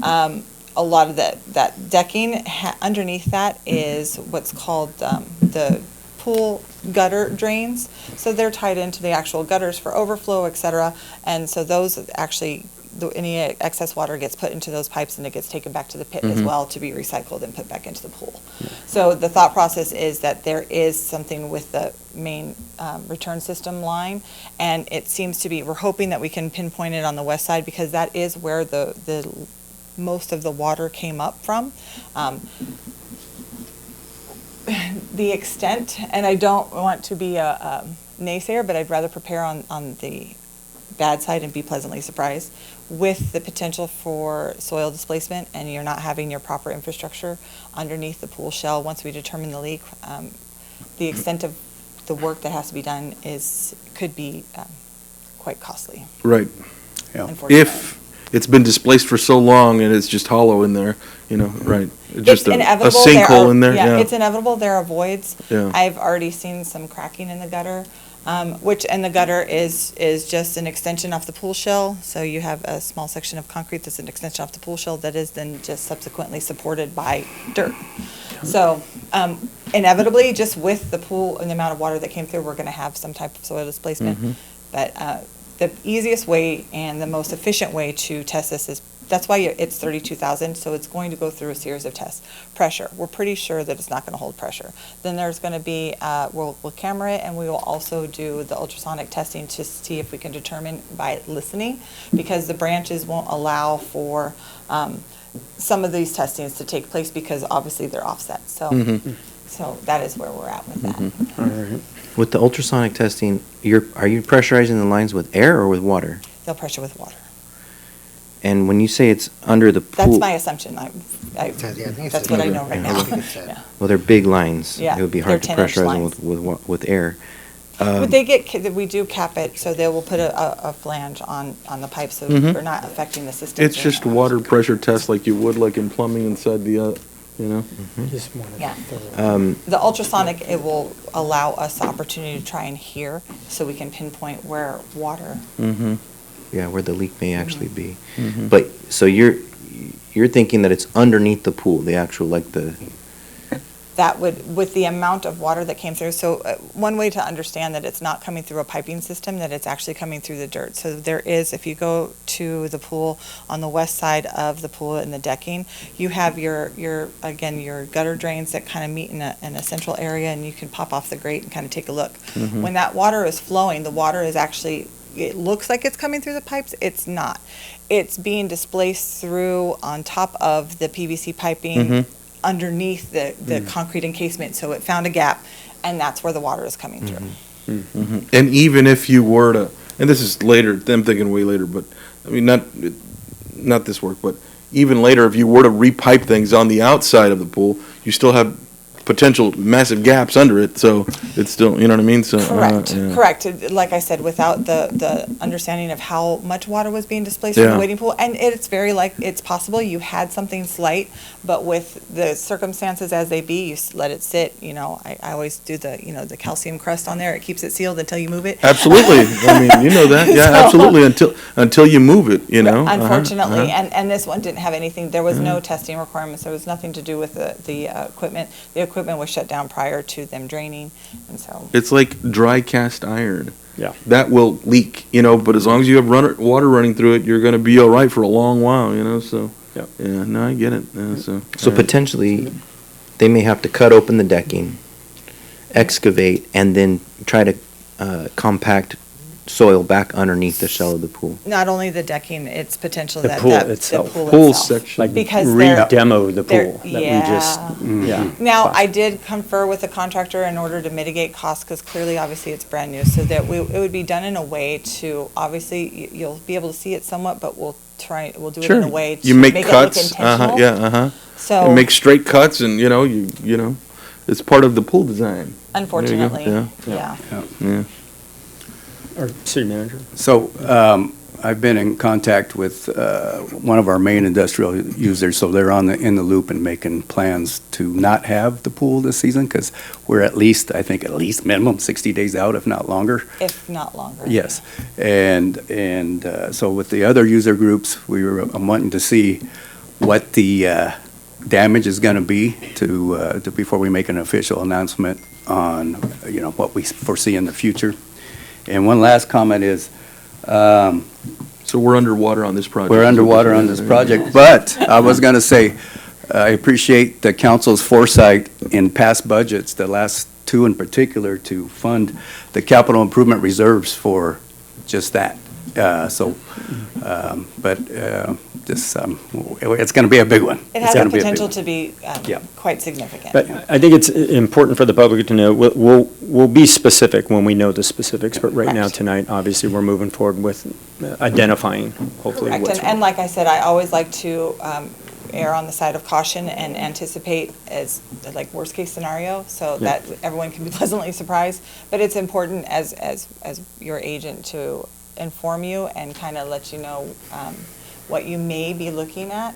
A lot of that decking underneath that is what's called the pool gutter drains, so they're tied into the actual gutters for overflow, et cetera. And so those actually, any excess water gets put into those pipes and it gets taken back to the pit as well to be recycled and put back into the pool. So the thought process is that there is something with the main return system line, and it seems to be, we're hoping that we can pinpoint it on the west side because that is where the most of the water came up from. The extent, and I don't want to be a naysayer, but I'd rather prepare on the bad side and be pleasantly surprised with the potential for soil displacement, and you're not having your proper infrastructure underneath the pool shell. Once we determine the leak, the extent of the work that has to be done could be quite costly. Right. Unfortunately. If it's been displaced for so long and it's just hollow in there, right. It's inevitable. A sinkhole in there, yeah. It's inevitable. There are voids. Yeah. I've already seen some cracking in the gutter, and the gutter is just an extension off the pool shell. So you have a small section of concrete that's an extension off the pool shell that is then just subsequently supported by dirt. So inevitably, just with the pool and the amount of water that came through, we're going to have some type of soil displacement. But the easiest way and the most efficient way to test this is, that's why it's 32,000, so it's going to go through a series of tests. Pressure, we're pretty sure that it's not going to hold pressure. Then there's going to be, we'll camera it, and we will also do the ultrasonic testing to see if we can determine by listening, because the branches won't allow for some of these testings to take place because obviously they're offset. So, so that is where we're at with that. All right. With the ultrasonic testing, are you pressurizing the lines with air or with water? They'll pressure with water. And when you say it's under the pool... That's my assumption. That's what I know right now. Yeah. Well, they're big lines. Yeah, It would be hard to they're 10-inch pressurize them with air. But we do cap it, so they will put a flange on the pipe, so we're not affecting the system. It's just water pressure test like you would like in plumbing inside the, Yeah. The ultrasonic, it will allow us the opportunity to try and hear, so we can pinpoint where water. Yeah, where the leak may actually be. But, so you're thinking that it's underneath the pool, the actual, like the... That would, with the amount of water that came through, so one way to understand that it's not coming through a piping system, that it's actually coming through the dirt. So there is, if you go to the pool, on the west side of the pool in the decking, you have your gutter drains that kind of meet in a central area, and you can pop off the grate and kind of take a look. When that water is flowing, the water is actually, it looks like it's coming through the pipes, it's not. It's being displaced through on top of the PVC piping, underneath the concrete encasement, so it found a gap, and that's where the water is coming through. And even if you were to, and this is later, I'm thinking way later, but, I mean, not this work, but even later, if you were to repipe things on the outside of the pool, you still have potential massive gaps under it, so it's still, you know what I mean? So Correct. Like I said, without the understanding of how much water was being displaced from the waiting pool, and it's it's possible you had something slight, but with the circumstances as they be, you let it sit. I always do the calcium crust on there. It keeps it sealed until you move it. Absolutely. I mean, you know that. Yeah, absolutely. Until you move it, Unfortunately, and this one didn't have anything. There was no testing requirements. There was nothing to do with the equipment. The equipment was shut down prior to them draining, and so. It's like dry cast iron. Yeah. That will leak, but as long as you have water running through it, you're going to be all right for a long while, so. Yeah, no, I get it. So potentially, they may have to cut open the decking, excavate, and then try to compact soil back underneath the shell of the pool. Not only the decking, it's potential The that pool that itself. the pool Pool itself. section. Like Because re-demo the pool. That yeah. we just, Now, I did confer with the contractor in order to mitigate costs, because clearly, obviously, it's brand new, so that it would be done in a way to, obviously, you'll be able to see it somewhat, but we'll do it in a way to you make make cuts. it look intentional. So, and make straight cuts, and it's part of the pool design. unfortunately, There yeah. our city manager. So I've been in contact with one of our main industrial users, so they're in the loop and making plans to not have the pool this season, because we're at least minimum 60 days out, if not longer. If not longer. Yes, and so with the other user groups, we were wanting to see what the damage is gonna be before we make an official announcement on, what we foresee in the future. And one last comment is, So we're underwater on this project. we're underwater on this project, but I was gonna say, I appreciate the council's foresight in past budgets, the last two in particular, to fund the capital improvement reserves for just that. It's gonna be a big one. It It's has the gonna be a big potential one. to be Yeah. quite significant. But I think it's important for the public to know, we'll be specific when we know the specifics, but right now, Correct. tonight, obviously, we're moving forward with identifying, hopefully, Correct, what's and like I said, I always like to err on the side of caution and anticipate as, like, worst-case scenario, so that everyone can be pleasantly surprised. But it's important as your agent to inform you and kind of let you know what you may be looking at.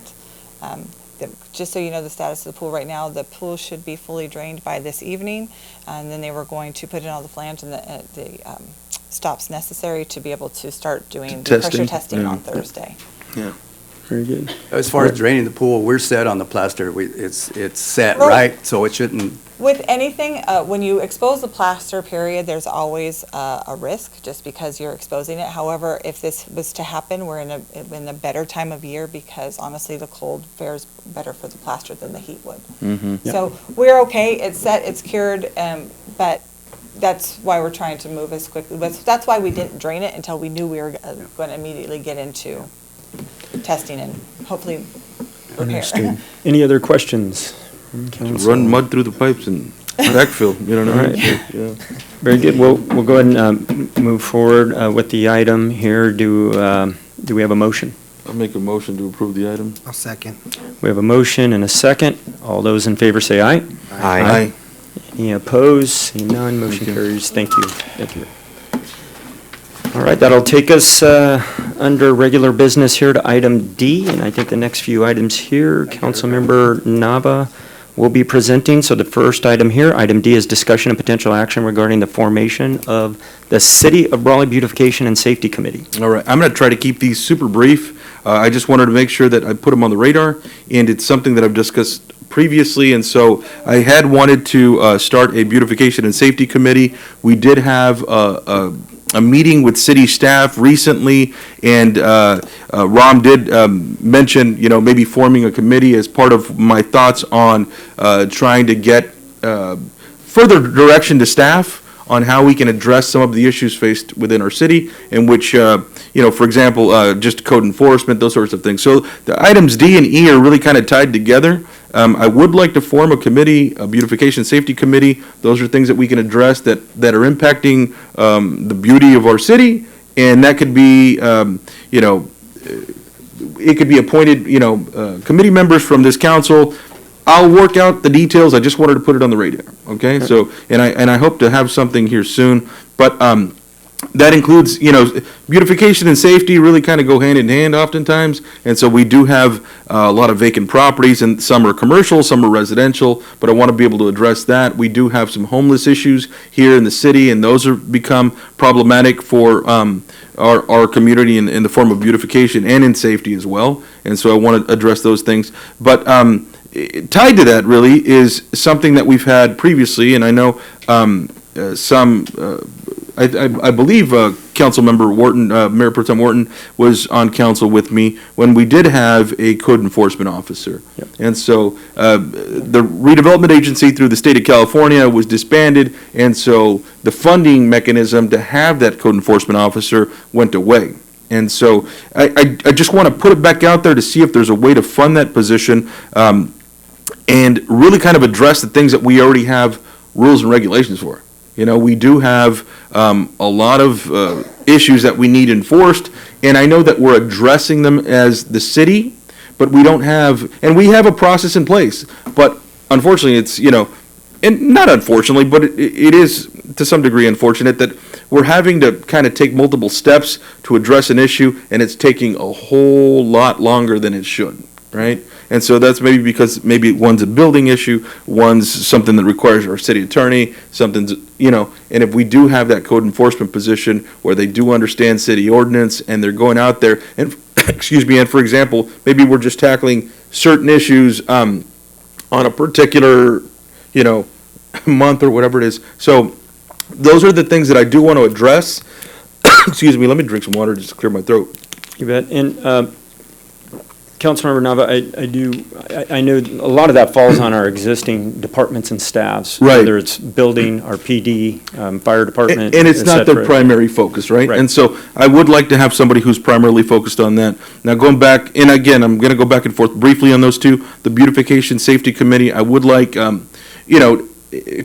Just so you know the status of the pool right now, the pool should be fully drained by this evening, and then they were going to put in all the flange and the stops necessary to be able to start doing the pressure testing on Thursday. Yeah. very good. As far as draining the pool, we're set on the plaster. It's set, Well- right? So it shouldn't, With anything, when you expose the plaster, period, there's always a risk, just because you're exposing it. However, if this was to happen, we're in a better time of year, because honestly, the cold fares better for the plaster than the heat would. So we're okay, it's set, it's cured, but that's why we're trying to move as quickly. But that's why we didn't drain it until we knew we were going to immediately get into testing and hopefully repair. Understood. Any other questions? from council? Run mud through the pipes and backfill, you know what I mean? Right. Yeah. Very good. We'll go ahead and move forward with the item here. Do we have a motion? I'll make a motion to approve the item. I'll second. We have a motion and a second. All those in favor say aye. Aye. Any opposed? Seeing none, motion carries. Thank you. Thank you. All right, that'll take us under regular business here to item D, and I think the next few items here, Councilmember Nava will be presenting. So the first item here, item D, is discussion and potential action regarding the formation of the City of Brawley Beautification and Safety Committee. All right, I'm going to try to keep these super brief. I just wanted to make sure that I put them on the radar, and it's something that I've discussed previously, and so I had wanted to start a beautification and safety committee. We did have a meeting with city staff recently, and Ram did mention, maybe forming a committee as part of my thoughts on trying to get further direction to staff on how we can address some of the issues faced within our city, in which, for example, just code enforcement, those sorts of things. So the items D and E are really kind of tied together. I would like to form a committee, a beautification safety committee. Those are things that we can address that are impacting the beauty of our city, and that could be, it could be appointed, committee members from this council. I'll work out the details. I just wanted to put it on the radar, okay? So, and I hope to have something here soon, but that includes, beautification and safety really kind of go hand in hand oftentimes, and so we do have a lot of vacant properties, and some are commercial, some are residential, but I want to be able to address that. We do have some homeless issues here in the city, and those have become problematic for our community in the form of beautification and in safety as well, and so I want to address those things. But tied to that really is something that we've had previously, and I know I believe Councilmember Wharton, Mayor Pro Tem Wharton, was on council with me when we did have a code enforcement officer. Yep. And so the redevelopment agency through the state of California was disbanded, and so the funding mechanism to have that code enforcement officer went away. And so I just want to put it back out there to see if there's a way to fund that position and really kind of address the things that we already have rules and regulations for. We do have a lot of issues that we need enforced, and I know that we're addressing them as the city, but we don't have, and we have a process in place, but unfortunately it's, and not unfortunately, but it is to some degree unfortunate that we're having to kind of take multiple steps to address an issue, and it's taking a whole lot longer than it should, right? And so that's maybe because maybe one's a building issue, one's something that requires our city attorney, something's, and if we do have that code enforcement position where they do understand city ordinance and they're going out there and, excuse me, and for example, maybe we're just tackling certain issues on a particular, month or whatever it is. So those are the things that I do want to address. Excuse me, let me drink some water just to clear my throat. You bet. And Councilmember Nava, I know a lot of that falls on our existing departments and staffs. Right. Whether it's building, our PD, fire department, And it's et not their cetera. primary focus, right? Right. And so I would like to have somebody who's primarily focused on that. Now, going back, and again, I'm going to go back and forth briefly on those two. The Beautification Safety Committee, I would like,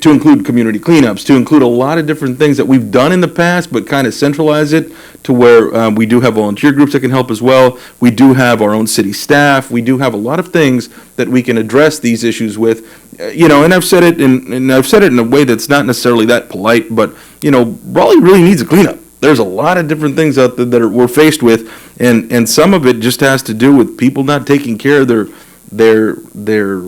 to include community cleanups, to include a lot of different things that we've done in the past, but kind of centralize it to where we do have volunteer groups that can help as well. We do have our own city staff. We do have a lot of things that we can address these issues with. And I've said it in a way that's not necessarily that polite, but Brawley really needs a cleanup. There's a lot of different things out there that we're faced with, and some of it just has to do with people not taking care of their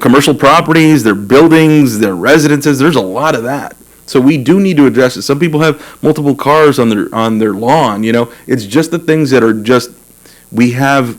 commercial properties, their buildings, their residences. There's a lot of that. So we do need to address it. Some people have multiple cars on their lawn. It's just the things that are just, we have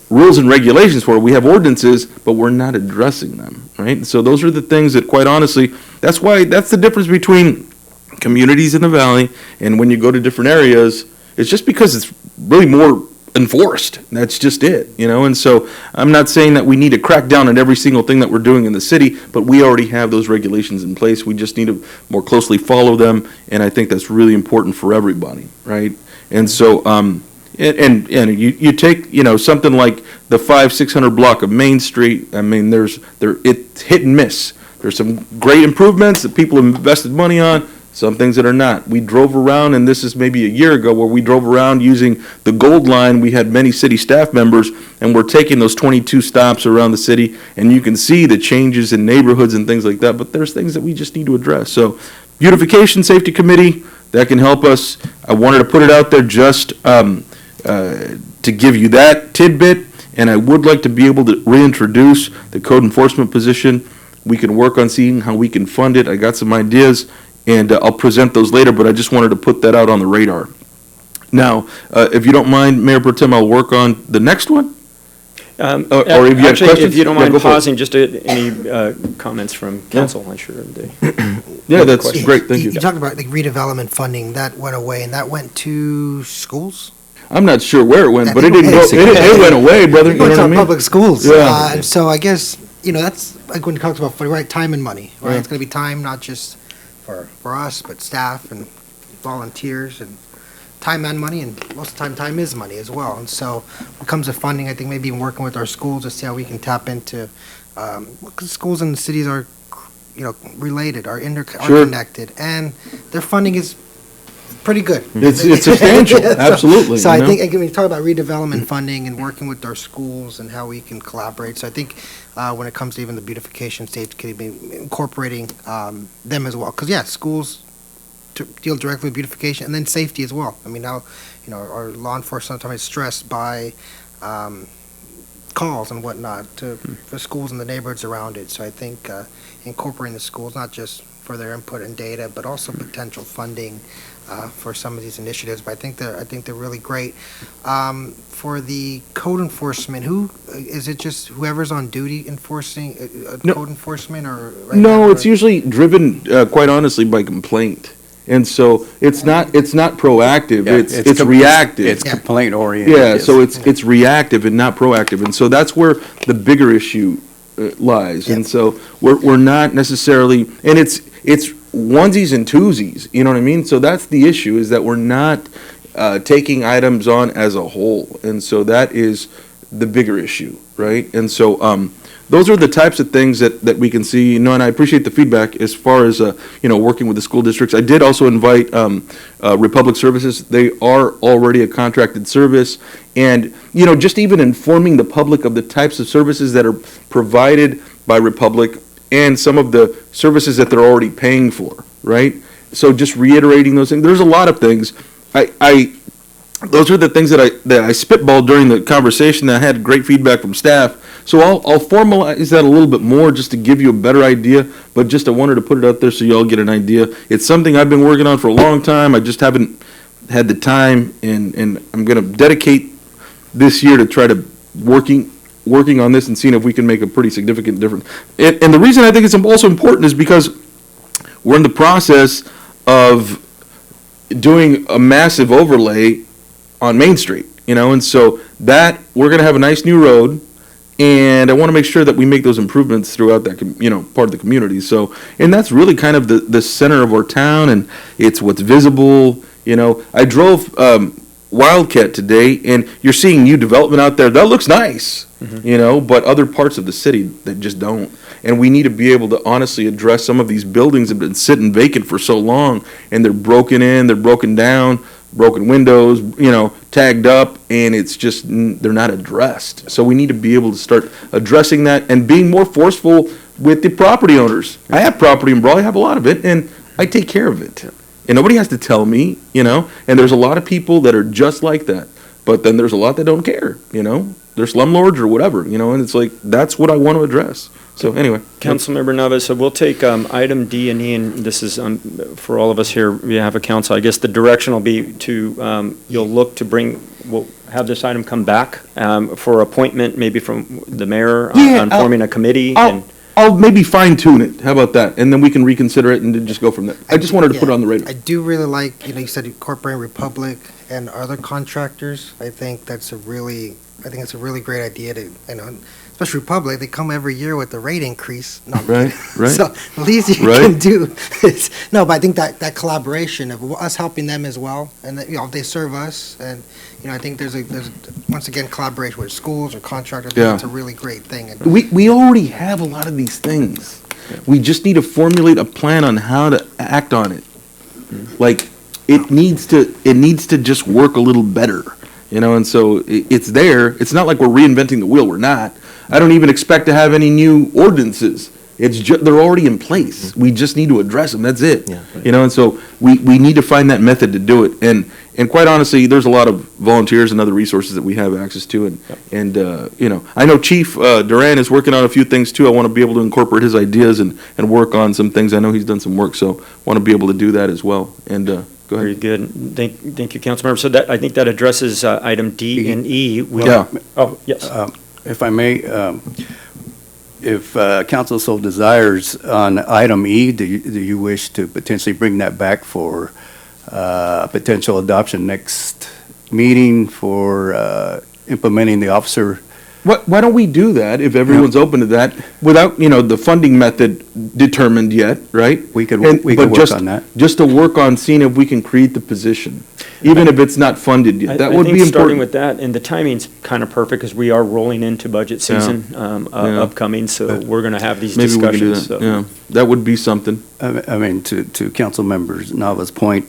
rules and regulations for it. We have ordinances, but we're not addressing them, right? So those are the things that, quite honestly, that's the difference between communities in the valley and when you go to different areas. It's just because it's really more enforced. That's just it, and so I'm not saying that we need to crack down on every single thing that we're doing in the city, but we already have those regulations in place. We just need to more closely follow them, and I think that's really important for everybody, right? And so, and you take, something like the 500-600 block of Main Street. I mean, it's hit and miss. There's some great improvements that people have invested money on, some things that are not. We drove around, and this is maybe a year ago, where we drove around using the Gold Line. We had many city staff members, and we're taking those 22 stops around the city, and you can see the changes in neighborhoods and things like that, but there's things that we just need to address. So, Beautification Safety Committee, that can help us. I wanted to put it out there just to give you that tidbit, and I would like to be able to reintroduce the code enforcement position. We can work on seeing how we can fund it. I got some ideas, and I'll present those later, but I just wanted to put that out on the radar. Now, if you don't mind, Mayor Pro Tem, I'll work on the next one. Or if you have Actually, questions. if you don't Yeah, mind go for it. pausing, just any comments from council, I'm sure they. Yeah, that's Questions. great, thank you. You talked about like redevelopment funding, that went away, and that went to schools? I'm not sure where it went, but I it think didn't go, it went away, brother, you know It went what I to mean? public schools. Yeah. And so I guess, that's like when you talked about, right, time and money, right? Yeah. It's gonna be time, not just for us, but staff and volunteers, and time and money, and most of the time is money as well. And so when it comes to funding, I think maybe even working with our schools to see how we can tap into, because schools and the cities are, related, are interconnected, and their funding is pretty good. It's substantial, absolutely, So I you know? think, again, when you talk about redevelopment funding and working with our schools and how we can collaborate, so I think when it comes to even the beautification safety committee, incorporating them as well, because, schools deal directly with beautification and then safety as well. I mean, now, our law enforcement sometimes is stressed by calls and whatnot for schools and the neighborhoods around it. So I think incorporating the schools, not just for their input and data, but also potential funding for some of these initiatives. But I think they're really great. For the code enforcement, is it just whoever's on duty enforcing No. code enforcement, or right No, now, it's or- usually driven, quite honestly, by complaint. And so it's not proactive, Yeah, it's reactive. It's complaint oriented. Yeah, so it's reactive and not proactive, and so that's where the bigger issue lies. And so we're not necessarily, and it's onesies and twosies, you know what I mean? So that's the issue, is that we're not taking items on as a whole, and so that is the bigger issue, right? And so those are the types of things that we can see, and I appreciate the feedback as far as, working with the school districts. I did also invite Republic Services. They are already a contracted service, and, just even informing the public of the types of services that are provided by Republic and some of the services that they're already paying for, right? So just reiterating those things. There's a lot of things. Those are the things that I spitballed during the conversation. I had great feedback from staff. So I'll formalize that a little bit more just to give you a better idea, but just I wanted to put it out there so you all get an idea. It's something I've been working on for a long time. I just haven't had the time, and I'm going to dedicate this year to try to working working on this and seeing if we can make a pretty significant difference. And the reason I think it's also important is because we're in the process of doing a massive overlay on Main Street, and so that, we're gonna have a nice new road, and I wanna make sure that we make those improvements throughout that, part of the community, so, and that's really kind of the center of our town, and it's what's visible, I drove, Wildcat today, and you're seeing new development out there, that looks nice, but other parts of the city that just don't. And we need to be able to honestly address some of these buildings that have been sitting vacant for so long, and they're broken in, they're broken down, broken windows, tagged up, and it's just, they're not addressed. So we need to be able to start addressing that and being more forceful with the property owners. I have property in Brawley, I have a lot of it, and I take care of it. And nobody has to tell me, and there's a lot of people that are just like that. But then there's a lot that don't care, They're slumlords or whatever, and it's like, that's what I want to address. So anyway. Councilmember Nava, so we'll take item D and E, and this is for all of us here, we have a council. I guess the direction will be to, you'll look to we'll have this item come back for appointment, maybe from the mayor on forming a committee. I'll maybe fine tune it. How about that? And then we can reconsider it and then just go from there. I just wanted to put it on the radar. I do really like, you said incorporating Republic and other contractors. I think it's a really great idea to, especially Republic, they come every year with the rate increase. No, I'm Right, kidding. right. So the least you can do is, no, but I think that collaboration of us helping them as well, and that, they serve us, and, I think there's once again, collaboration with schools or contractors. I think Yeah. it's a really great thing. And We already have a lot of these things. We just need to formulate a plan on how to act on it. Like, it needs to just work a little better, and so it's there. It's not like we're reinventing the wheel. We're not. I don't even expect to have any new ordinances. It's they're already in place. We just need to address them. That's it. And so we need to find that method to do it. And quite honestly, there's a lot of volunteers and other resources that we have access to. And I know Chief Duran is working on a few things too. I want to be able to incorporate his ideas and work on some things. I know he's done some work, so want to be able to do that as well. And go ahead. Very good. Thank you, Councilmember. So I think that addresses item D and E. Oh, yes. If I may, if council so desires, on item E, do you wish to potentially bring that back for potential adoption next meeting for implementing the officer? Why don't we do that if everyone's open to that without, the funding method determined yet, right? We could work on that. Just to work on seeing if we can create the position, even if it's not funded yet. That would be important. Starting with that, and the timing's kind of perfect because we are rolling into budget season upcoming, so we're going to have these discussions. Maybe we can do that, yeah. That would be something. I mean, to council members Nava's point,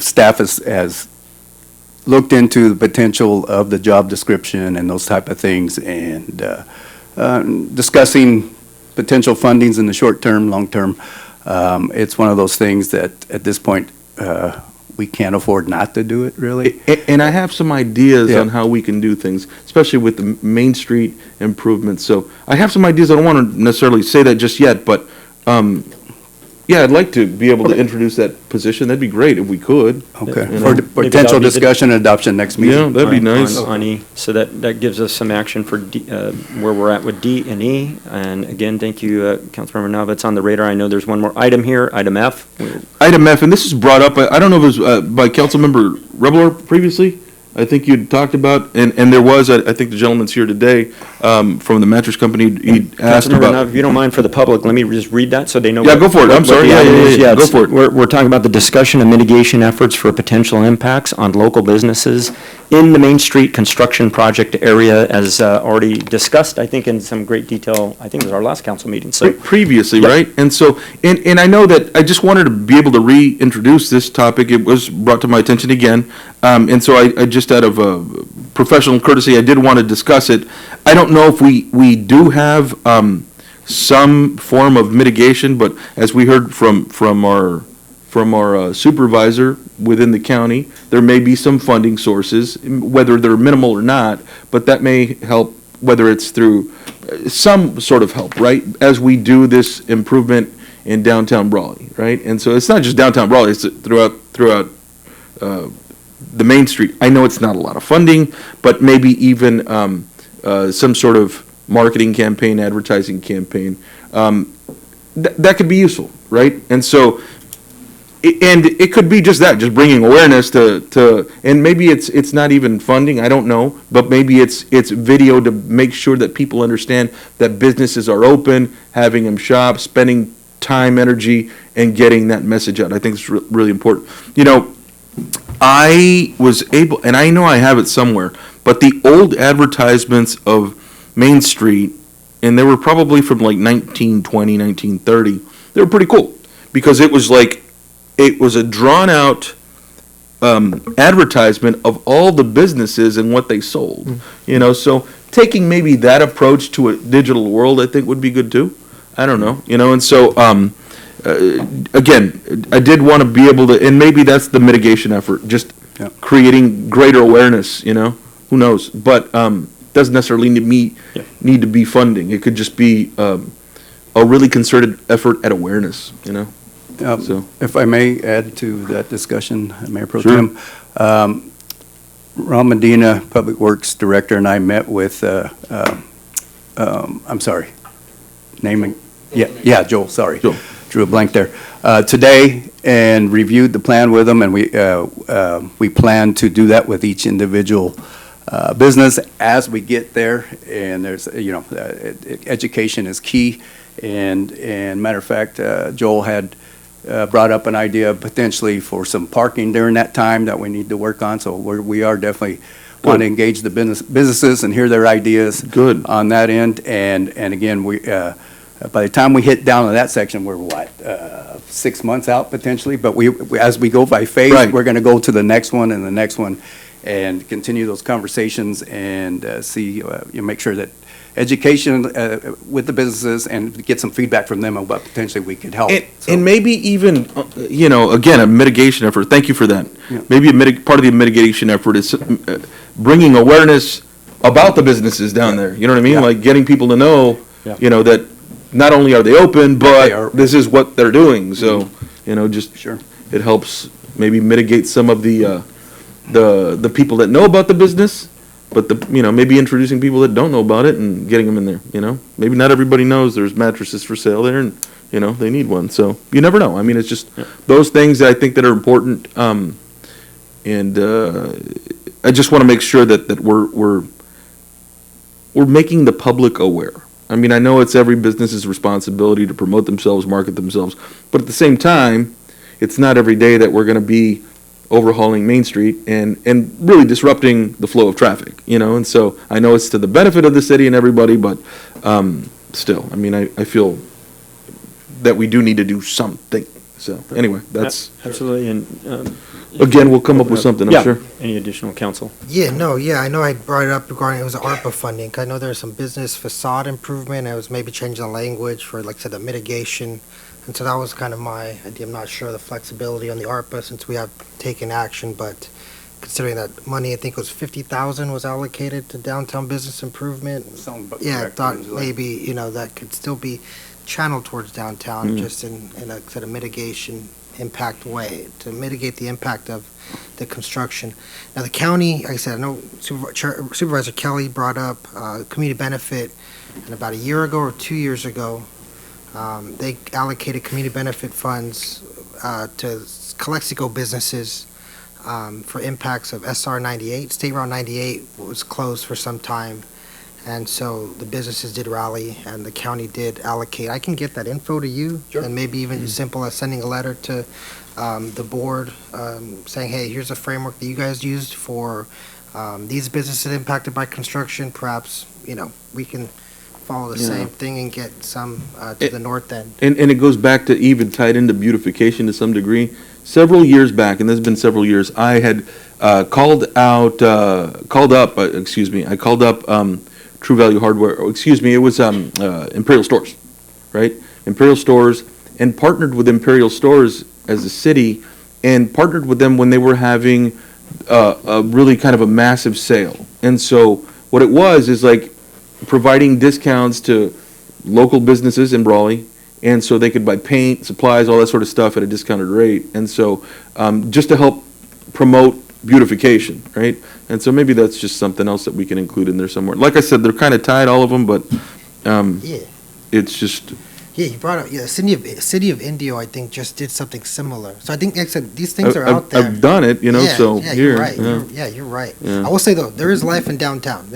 staff has looked into the potential of the job description and those type of things, and discussing potential fundings in the short term, long term. It's one of those things that at this point we can't afford not to do it, really. And I have some ideas on how we can do things, especially with the Main Street improvements. So I have some ideas. I don't want to necessarily say that just yet, but I'd like to be able to introduce that position. That'd be great if we could. Okay. For potential discussion and adoption next meeting. Yeah, that'd be nice. On E. So that gives us some action for where we're at with D and E. And again, thank you, Councilmember Nava. It's on the radar. I know there's one more item here, item F. Item F, and this is brought up, I don't know if it was by Councilmember Rebler previously. I think you'd talked about, and there was, I think the gentleman's here today, from the mattress company, he asked about. Now, if you don't mind for the public, let me just read that so they know. Yeah, go for it, I'm sorry, yeah, go for it. We're talking about the discussion of mitigation efforts for potential impacts on local businesses in the Main Street construction project area, as already discussed, I think in some great detail, I think it was our last council meeting, so. Previously, right? And so, and I know that, I just wanted to be able to reintroduce this topic, it was brought to my attention again, and so I just out of professional courtesy, I did want to discuss it. I don't know if we do have some form of mitigation, but as we heard from our supervisor within the county, there may be some funding sources, whether they're minimal or not, but that may help, whether it's through some sort of help, right? As we do this improvement in downtown Brawley, right? And so it's not just downtown Brawley, it's throughout the Main Street. I know it's not a lot of funding, but maybe even some sort of marketing campaign, advertising campaign, that could be useful, right? And so, and it could be just that, just bringing awareness to, and maybe it's not even funding, I don't know, but maybe it's video to make sure that people understand that businesses are open, having them shop, spending time, energy, and getting that message out. I think it's really important. You know, I was able, and I know I have it somewhere, but the old advertisements of Main Street, and they were probably from like 1920, 1930, they were pretty cool, because it was like, it was a drawn-out advertisement of all the businesses and what they sold. You know, so taking maybe that approach to a digital world, I think would be good too. I don't know, you know, and so, again, I did want to be able to, and maybe that's the mitigation effort, just creating greater awareness, you know, who knows? But doesn't necessarily need to be funding. It could just be a really concerted effort at awareness, you know? So, if I may add to that discussion, Mayor Pro Sure. Tem, Ron Medina, Public Works Director, and I met with, I'm sorry, naming, Joel, sorry. Joel. Drew a blank there. Today, and reviewed the plan with them, and we plan to do that with each individual business as we get there. And there's, you know, education is key. And matter of fact, Joel had brought up an idea potentially for some parking during that time that we need to work on. So we are definitely want to engage the businesses and hear their ideas. Good. On that end. And again, we by the time we hit down to that section, we're 6 months out potentially. But we as we go by phase, Right. we're going to go to the next one and the next one, and continue those conversations and see, make sure that education with the businesses and get some feedback from them on what potentially we could help. and maybe even, you know, again, a mitigation effort. Thank you for that. Yeah. Maybe part of the mitigation effort is bringing awareness about the businesses down there. You know what I mean? Yeah. Like getting people to know, Yeah. you know, that not only are they open, but they are. this is what they're doing. So, you know, just Sure. it helps maybe mitigate some of the people that know about the business, but you know, maybe introducing people that don't know about it and getting them in there. You know, maybe not everybody knows there's mattresses for sale there, and you know they need one. So you never know. I mean, it's just those things that I think that are important. And I just want to make sure that we're making the public aware. I mean, I know it's every business's responsibility to promote themselves, market themselves, but at the same time, it's not every day that we're going to be overhauling Main Street and really disrupting the flow of traffic, you know? And so I know it's to the benefit of the city and everybody, but still, I mean, I feel that we do need to do something. So anyway, that's, Absolutely, and. again, we'll come up with something, I'm sure. Any additional counsel? Yeah, no, I know I brought it up regarding, it was ARPA funding. I know there's some business facade improvement, and it was maybe changing the language for, like I said, the mitigation. And so that was kind of my idea. I'm not sure of the flexibility on the ARPA since we have taken action, but considering that money, I think it was 50,000 was allocated to downtown business improvement. Yeah, I thought maybe, you know, that could still be channeled towards downtown, just in a sort of mitigation impact way, to mitigate the impact of the construction. Now, the county, like I said, I know Supervisor Kelly brought up community benefit, and about a year ago or 2 years ago, they allocated community benefit funds to Calexico businesses for impacts of SR 98. State Route 98 was closed for some time, and so the businesses did rally, and the county did allocate. I can get that info to you, and maybe even as simple as sending a letter to the board saying, hey, here's a framework that you guys used for these businesses impacted by construction. Perhaps, you know, we can follow the same thing and get some to the north end. And it goes back to even tied into beautification to some degree. Several years back, and this has been several years, I had called up True Value Hardware, it was Imperial Stores, right? Imperial Stores, and partnered with Imperial Stores as a city, and partnered with them when they were having a really kind of a massive sale. And so what it was is like providing discounts to local businesses in Brawley, and so they could buy paint, supplies, all that sort of stuff at a discounted rate. And so just to help promote beautification, right? And so maybe that's just something else that we can include in there somewhere. Like I said, they're kind of tied, all of them, but Yeah. it's just, Yeah, you brought up, City of Indio, I think, just did something similar. So I think, like I said, these things are out there. I've done it, Yeah, so yeah, here. you're right. yeah. You're right. Yeah. I will say though, there is life in downtown.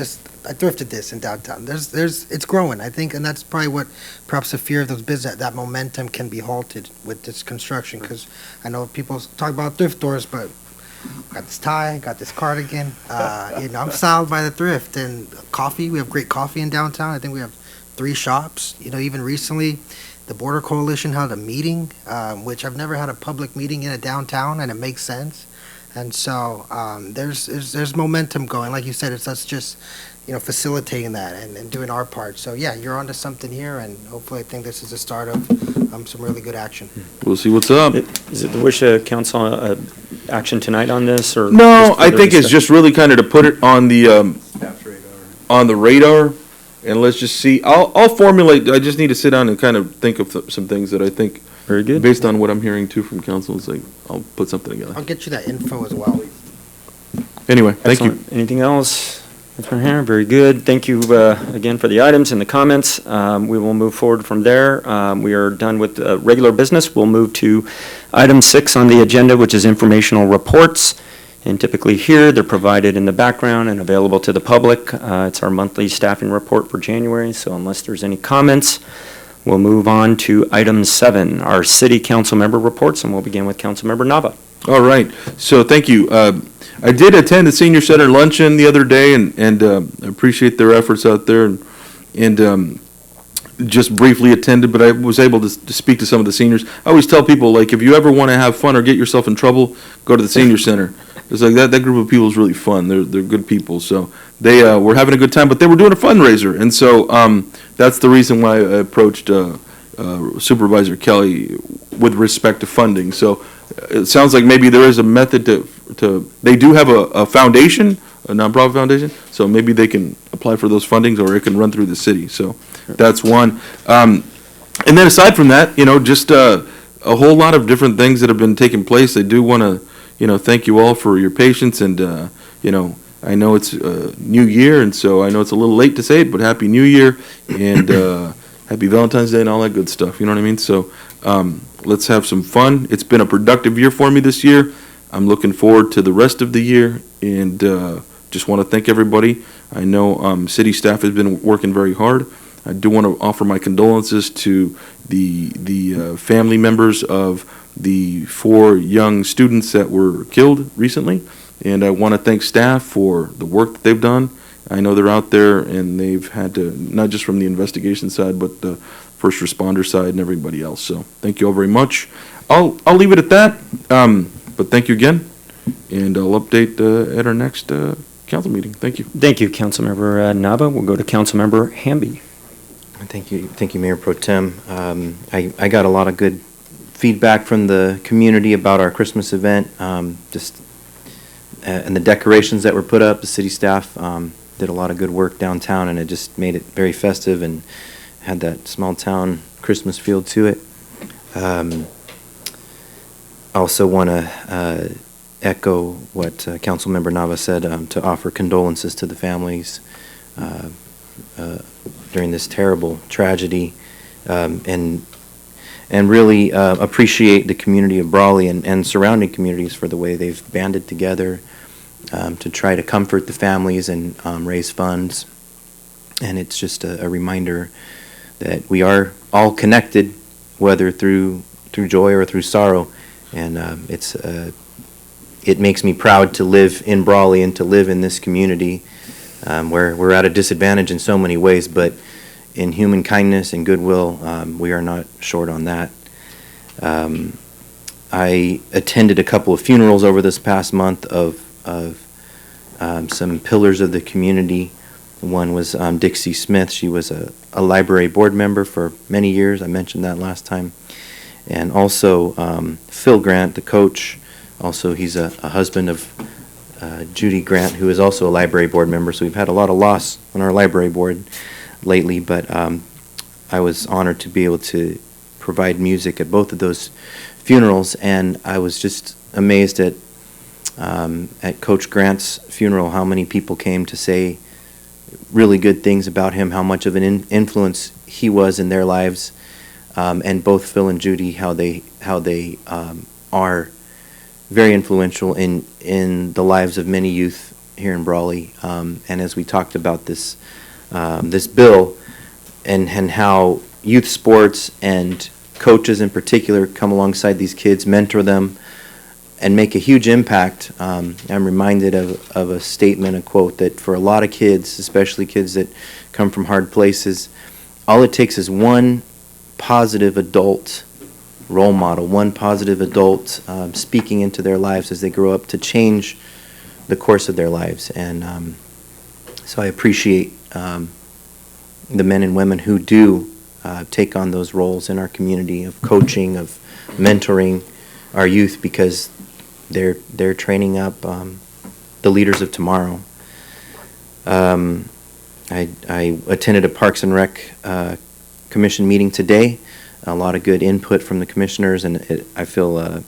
I thrifted this in downtown. It's growing, I think, and that's probably what, perhaps the fear of those business, that momentum can be halted with this construction. Because I know people talk about thrift stores, but got this tie, got this cardigan. I'm solid by the thrift and coffee. We have great coffee in downtown. I think we have 3 shops. Even recently, the Border Coalition held a meeting, which I've never had a public meeting in a downtown, and it makes sense. And so there's momentum going. Like you said, it's us just facilitating that and doing our part. So yeah, you're onto something here, and hopefully I think this is the start of some really good action. We'll see what's up. Is it the wish of council action tonight on this, or? No, just I further think it's discussion? just really kind of to put it on the radar, and let's just see. I'll formulate. I just need to sit down and kind of think of some things that I think. Very good. Based on what I'm hearing too from council, it's like I'll put something together. I'll get you that info as well. Anyway, thank you. Excellent. Anything else from here? Very good. Thank you again for the items and the comments. We will move forward from there. We are done with regular business. We'll move to item 6 on the agenda, which is informational reports. And typically here, they're provided in the background and available to the public. It's our monthly staffing report for January, so unless there's any comments, we'll move on to item 7, our city council member reports, and we'll begin with Councilmember Nava. All right. So thank you. I did attend the senior center luncheon the other day, and appreciate their efforts out there, and just briefly attended, but I was able to speak to some of the seniors. I always tell people, like, if you ever want to have fun or get yourself in trouble, go to the senior center. It's like that group of people is really fun. They're good people. So they were having a good time, but they were doing a fundraiser, and so that's the reason why I approached Supervisor Kelly with respect to funding. So it sounds like maybe there is a method to they do have a foundation, a nonprofit foundation, so maybe they can apply for those fundings, or it can run through the city. So that's one. And then aside from that, just a whole lot of different things that have been taking place. I do want to, thank you all for your patience, and I know it's New Year, and so I know it's a little late to say it, but Happy New Year, and Happy Valentine's Day, and all that good stuff. You know what I mean? So let's have some fun. It's been a productive year for me this year. I'm looking forward to the rest of the year, and just want to thank everybody. I know city staff has been working very hard. I do want to offer my condolences to the family members of the 4 young students that were killed recently, and I want to thank staff for the work that they've done. I know they're out there, and they've had to, not just from the investigation side, but the first responder side and everybody else. So thank you all very much. I'll leave it at that, but thank you again, and I'll update at our next council meeting. Thank you. Thank you, Councilmember Nava. We'll go to Councilmember Hamby. Thank you, Mayor Pro Tem. I got a lot of good feedback from the community about our Christmas event, and the decorations that were put up. The city staff did a lot of good work downtown, and it just made it very festive and had that small town Christmas feel to it. I also want to echo what Councilmember Nava said, to offer condolences to the families during this terrible tragedy, and really appreciate the community of Brawley and surrounding communities for the way they've banded together to try to comfort the families and raise funds. And it's just a reminder that we are all connected, whether through joy or through sorrow. And it makes me proud to live in Brawley and to live in this community, where we're at a disadvantage in so many ways, but in human kindness and goodwill, we are not short on that. I attended a couple of funerals over this past month of some pillars of the community. One was Dixie Smith. She was a library board member for many years. I mentioned that last time. And also Phil Grant, the coach. Also, he's a husband of Judy Grant, who is also a library board member. So we've had a lot of loss on our library board lately, but I was honored to be able to provide music at both of those funerals, and I was just amazed at At Coach Grant's funeral, how many people came to say really good things about him, how much of an influence he was in their lives, and both Phil and Judy, how they are very influential in the lives of many youth here in Brawley. And as we talked about this bill and how youth sports and coaches in particular come alongside these kids, mentor them, and make a huge impact. I'm reminded of a statement, a quote, that for a lot of kids, especially kids that come from hard places, all it takes is one positive adult role model, one positive adult speaking into their lives as they grow up to change the course of their lives. And so I appreciate the men and women who do take on those roles in our community of coaching, of mentoring our youth, because they're training up the leaders of tomorrow. I attended a Parks and Rec Commission meeting today. A lot of good input from the commissioners, and I feel an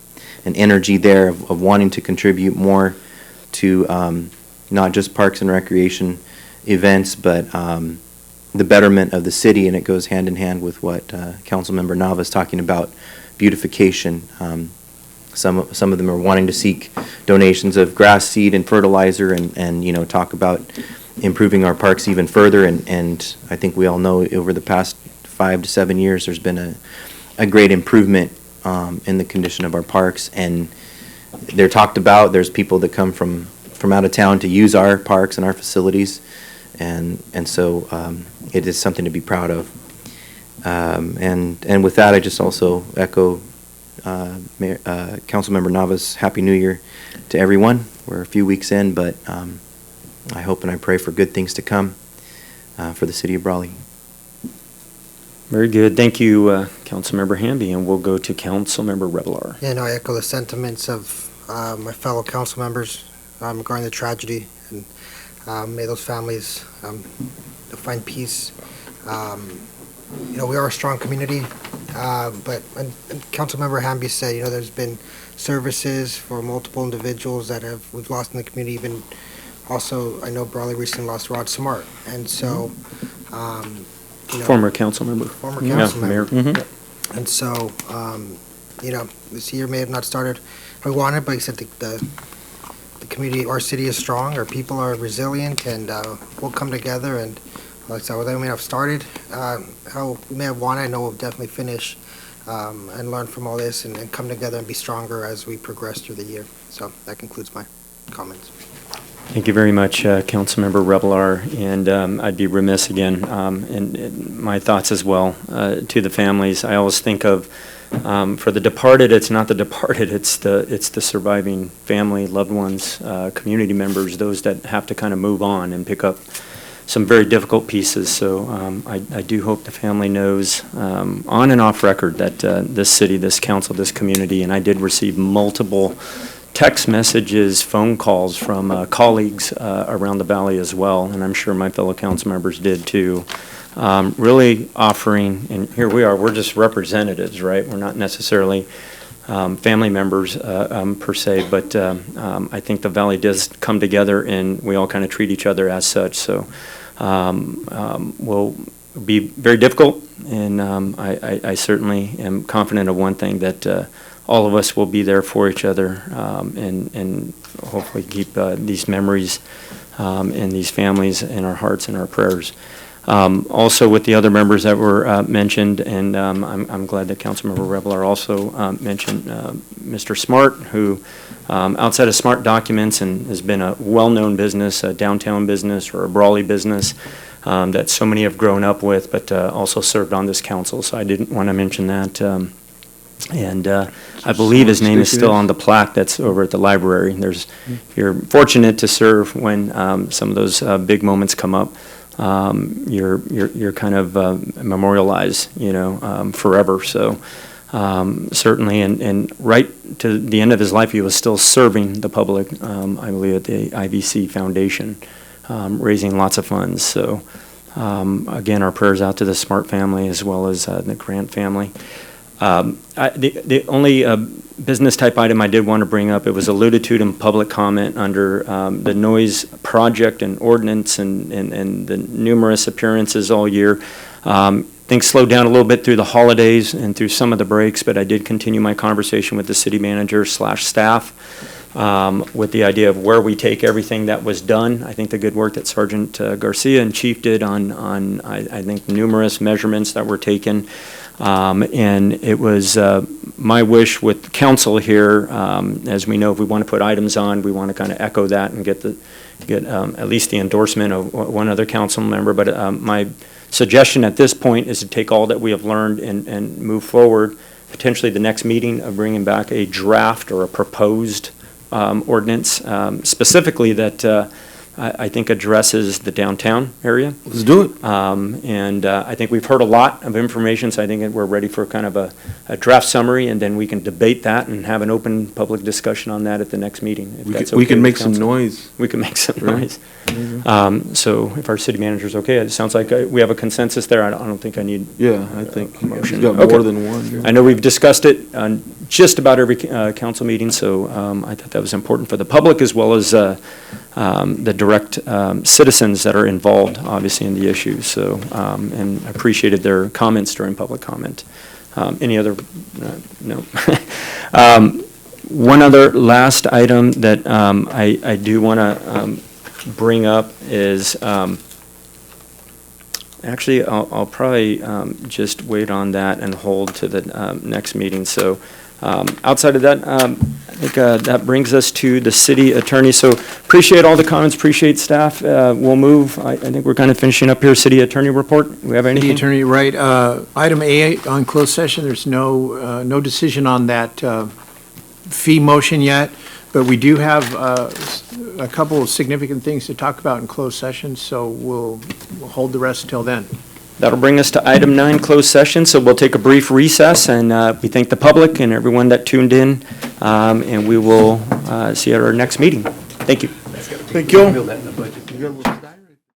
energy there of wanting to contribute more to not just Parks and Recreation events, but the betterment of the city, and it goes hand in hand with what Councilmember Nava's talking about, beautification. Some of them are wanting to seek donations of grass seed and fertilizer, and talk about improving our parks even further. And I think we all know over the past 5 to 7 years, there's been a great improvement in the condition of our parks. And they're talked about. There's people that come from out of town to use our parks and our facilities, and so it is something to be proud of. And with that, I just also echo Councilmember Nava's Happy New Year to everyone. We're a few weeks in, but I hope and I pray for good things to come for the city of Brawley. Very good. Thank you, Councilmember Hamby, and we'll go to Councilmember Revelar. Yeah, no, I echo the sentiments of my fellow council members regarding the tragedy, and may those families find peace. We are a strong community, but and Councilmember Hamby said, there's been services for multiple individuals that we've lost in the community. Even also, I know Brawley recently lost Rod Smart, and so Former council member. Former council member. Mm-hmm. And so, this year may have not started how we wanted, but he said the community, our city is strong, our people are resilient, and we'll come together. And like I said, although we may have started how we may have wanted, I know we'll definitely finish and learn from all this and come together and be stronger as we progress through the year. So that concludes my comments. Thank you very much, Councilmember Revelar, and I'd be remiss again, in my thoughts as well to the families. I always think of, for the departed, it's not the departed, it's the surviving family, loved ones, community members, those that have to kind of move on and pick up some very difficult pieces. So I do hope the family knows on and off record that this city, this council, this community, and I did receive multiple text messages, phone calls from colleagues around the valley as well, and I'm sure my fellow council members did too, really offering, and here we are, we're just representatives, right? We're not necessarily family members per se, but I think the valley does come together and we all kind of treat each other as such. So will be very difficult, and I certainly am confident of one thing, that all of us will be there for each other, and hopefully keep these memories and these families in our hearts and our prayers. Also, with the other members that were mentioned, and I'm glad that Councilmember Revelar also mentioned Mr. Smart, who outside of Smart Documents and has been a well-known business, a downtown business or a Brawley business that so many have grown up with, but also served on this council. So I didn't want to mention that. And I believe his name is still on the plaque that's over at the library. You're fortunate to serve when some of those big moments come up. You're kind of memorialized, forever. So certainly, and right to the end of his life, he was still serving the public. I believe at the IVC Foundation, raising lots of funds. So again, our prayers out to the Smart family as well as the Grant family. The only business type item I did want to bring up, it was alluded to in public comment under the noise project and ordinance and the numerous appearances all year. Things slowed down a little bit through the holidays and through some of the breaks, but I did continue my conversation with the city manager / staff with the idea of where we take everything that was done. I think the good work that Sergeant Garcia and Chief did on I think, numerous measurements that were taken. And it was my wish with council here, as we know, if we want to put items on, we want to kind of echo that and get at least the endorsement of one other council member. But my suggestion at this point is to take all that we have learned and move forward, potentially the next meeting of bringing back a draft or a proposed ordinance, specifically that I think addresses the downtown area. Let's do it. And I think we've heard a lot of information, so I think we're ready for kind of a draft summary, and then we can debate that and have an open public discussion on that at the next meeting. If that's We okay can with make some council. noise. We can make some Right. noise. So if our city manager's okay, it sounds like we have a consensus there. I don't think I need Yeah, I think a motion. he's got Okay. more than one. I know we've discussed it on just about every council meeting, so I thought that was important for the public as well as the direct citizens that are involved, obviously, in the issue. So, and I appreciated their comments during public comment. Any other? No. One other last item that I do want to bring up is, actually, I'll probably just wait on that and hold to the next meeting. So outside of that, I think that brings us to the city attorney. So appreciate all the comments, appreciate staff. We'll move. I think we're kind of finishing up here. City attorney report. Do we have anything? City Attorney, right. Item A on closed session, there's no decision on that fee motion yet, but we do have a couple of significant things to talk about in closed session, so we'll hold the rest until then. That'll bring us to item 9, closed session. So we'll take a brief recess, and we thank the public and everyone that tuned in, and we will see you at our next meeting. Thank you. Thank you.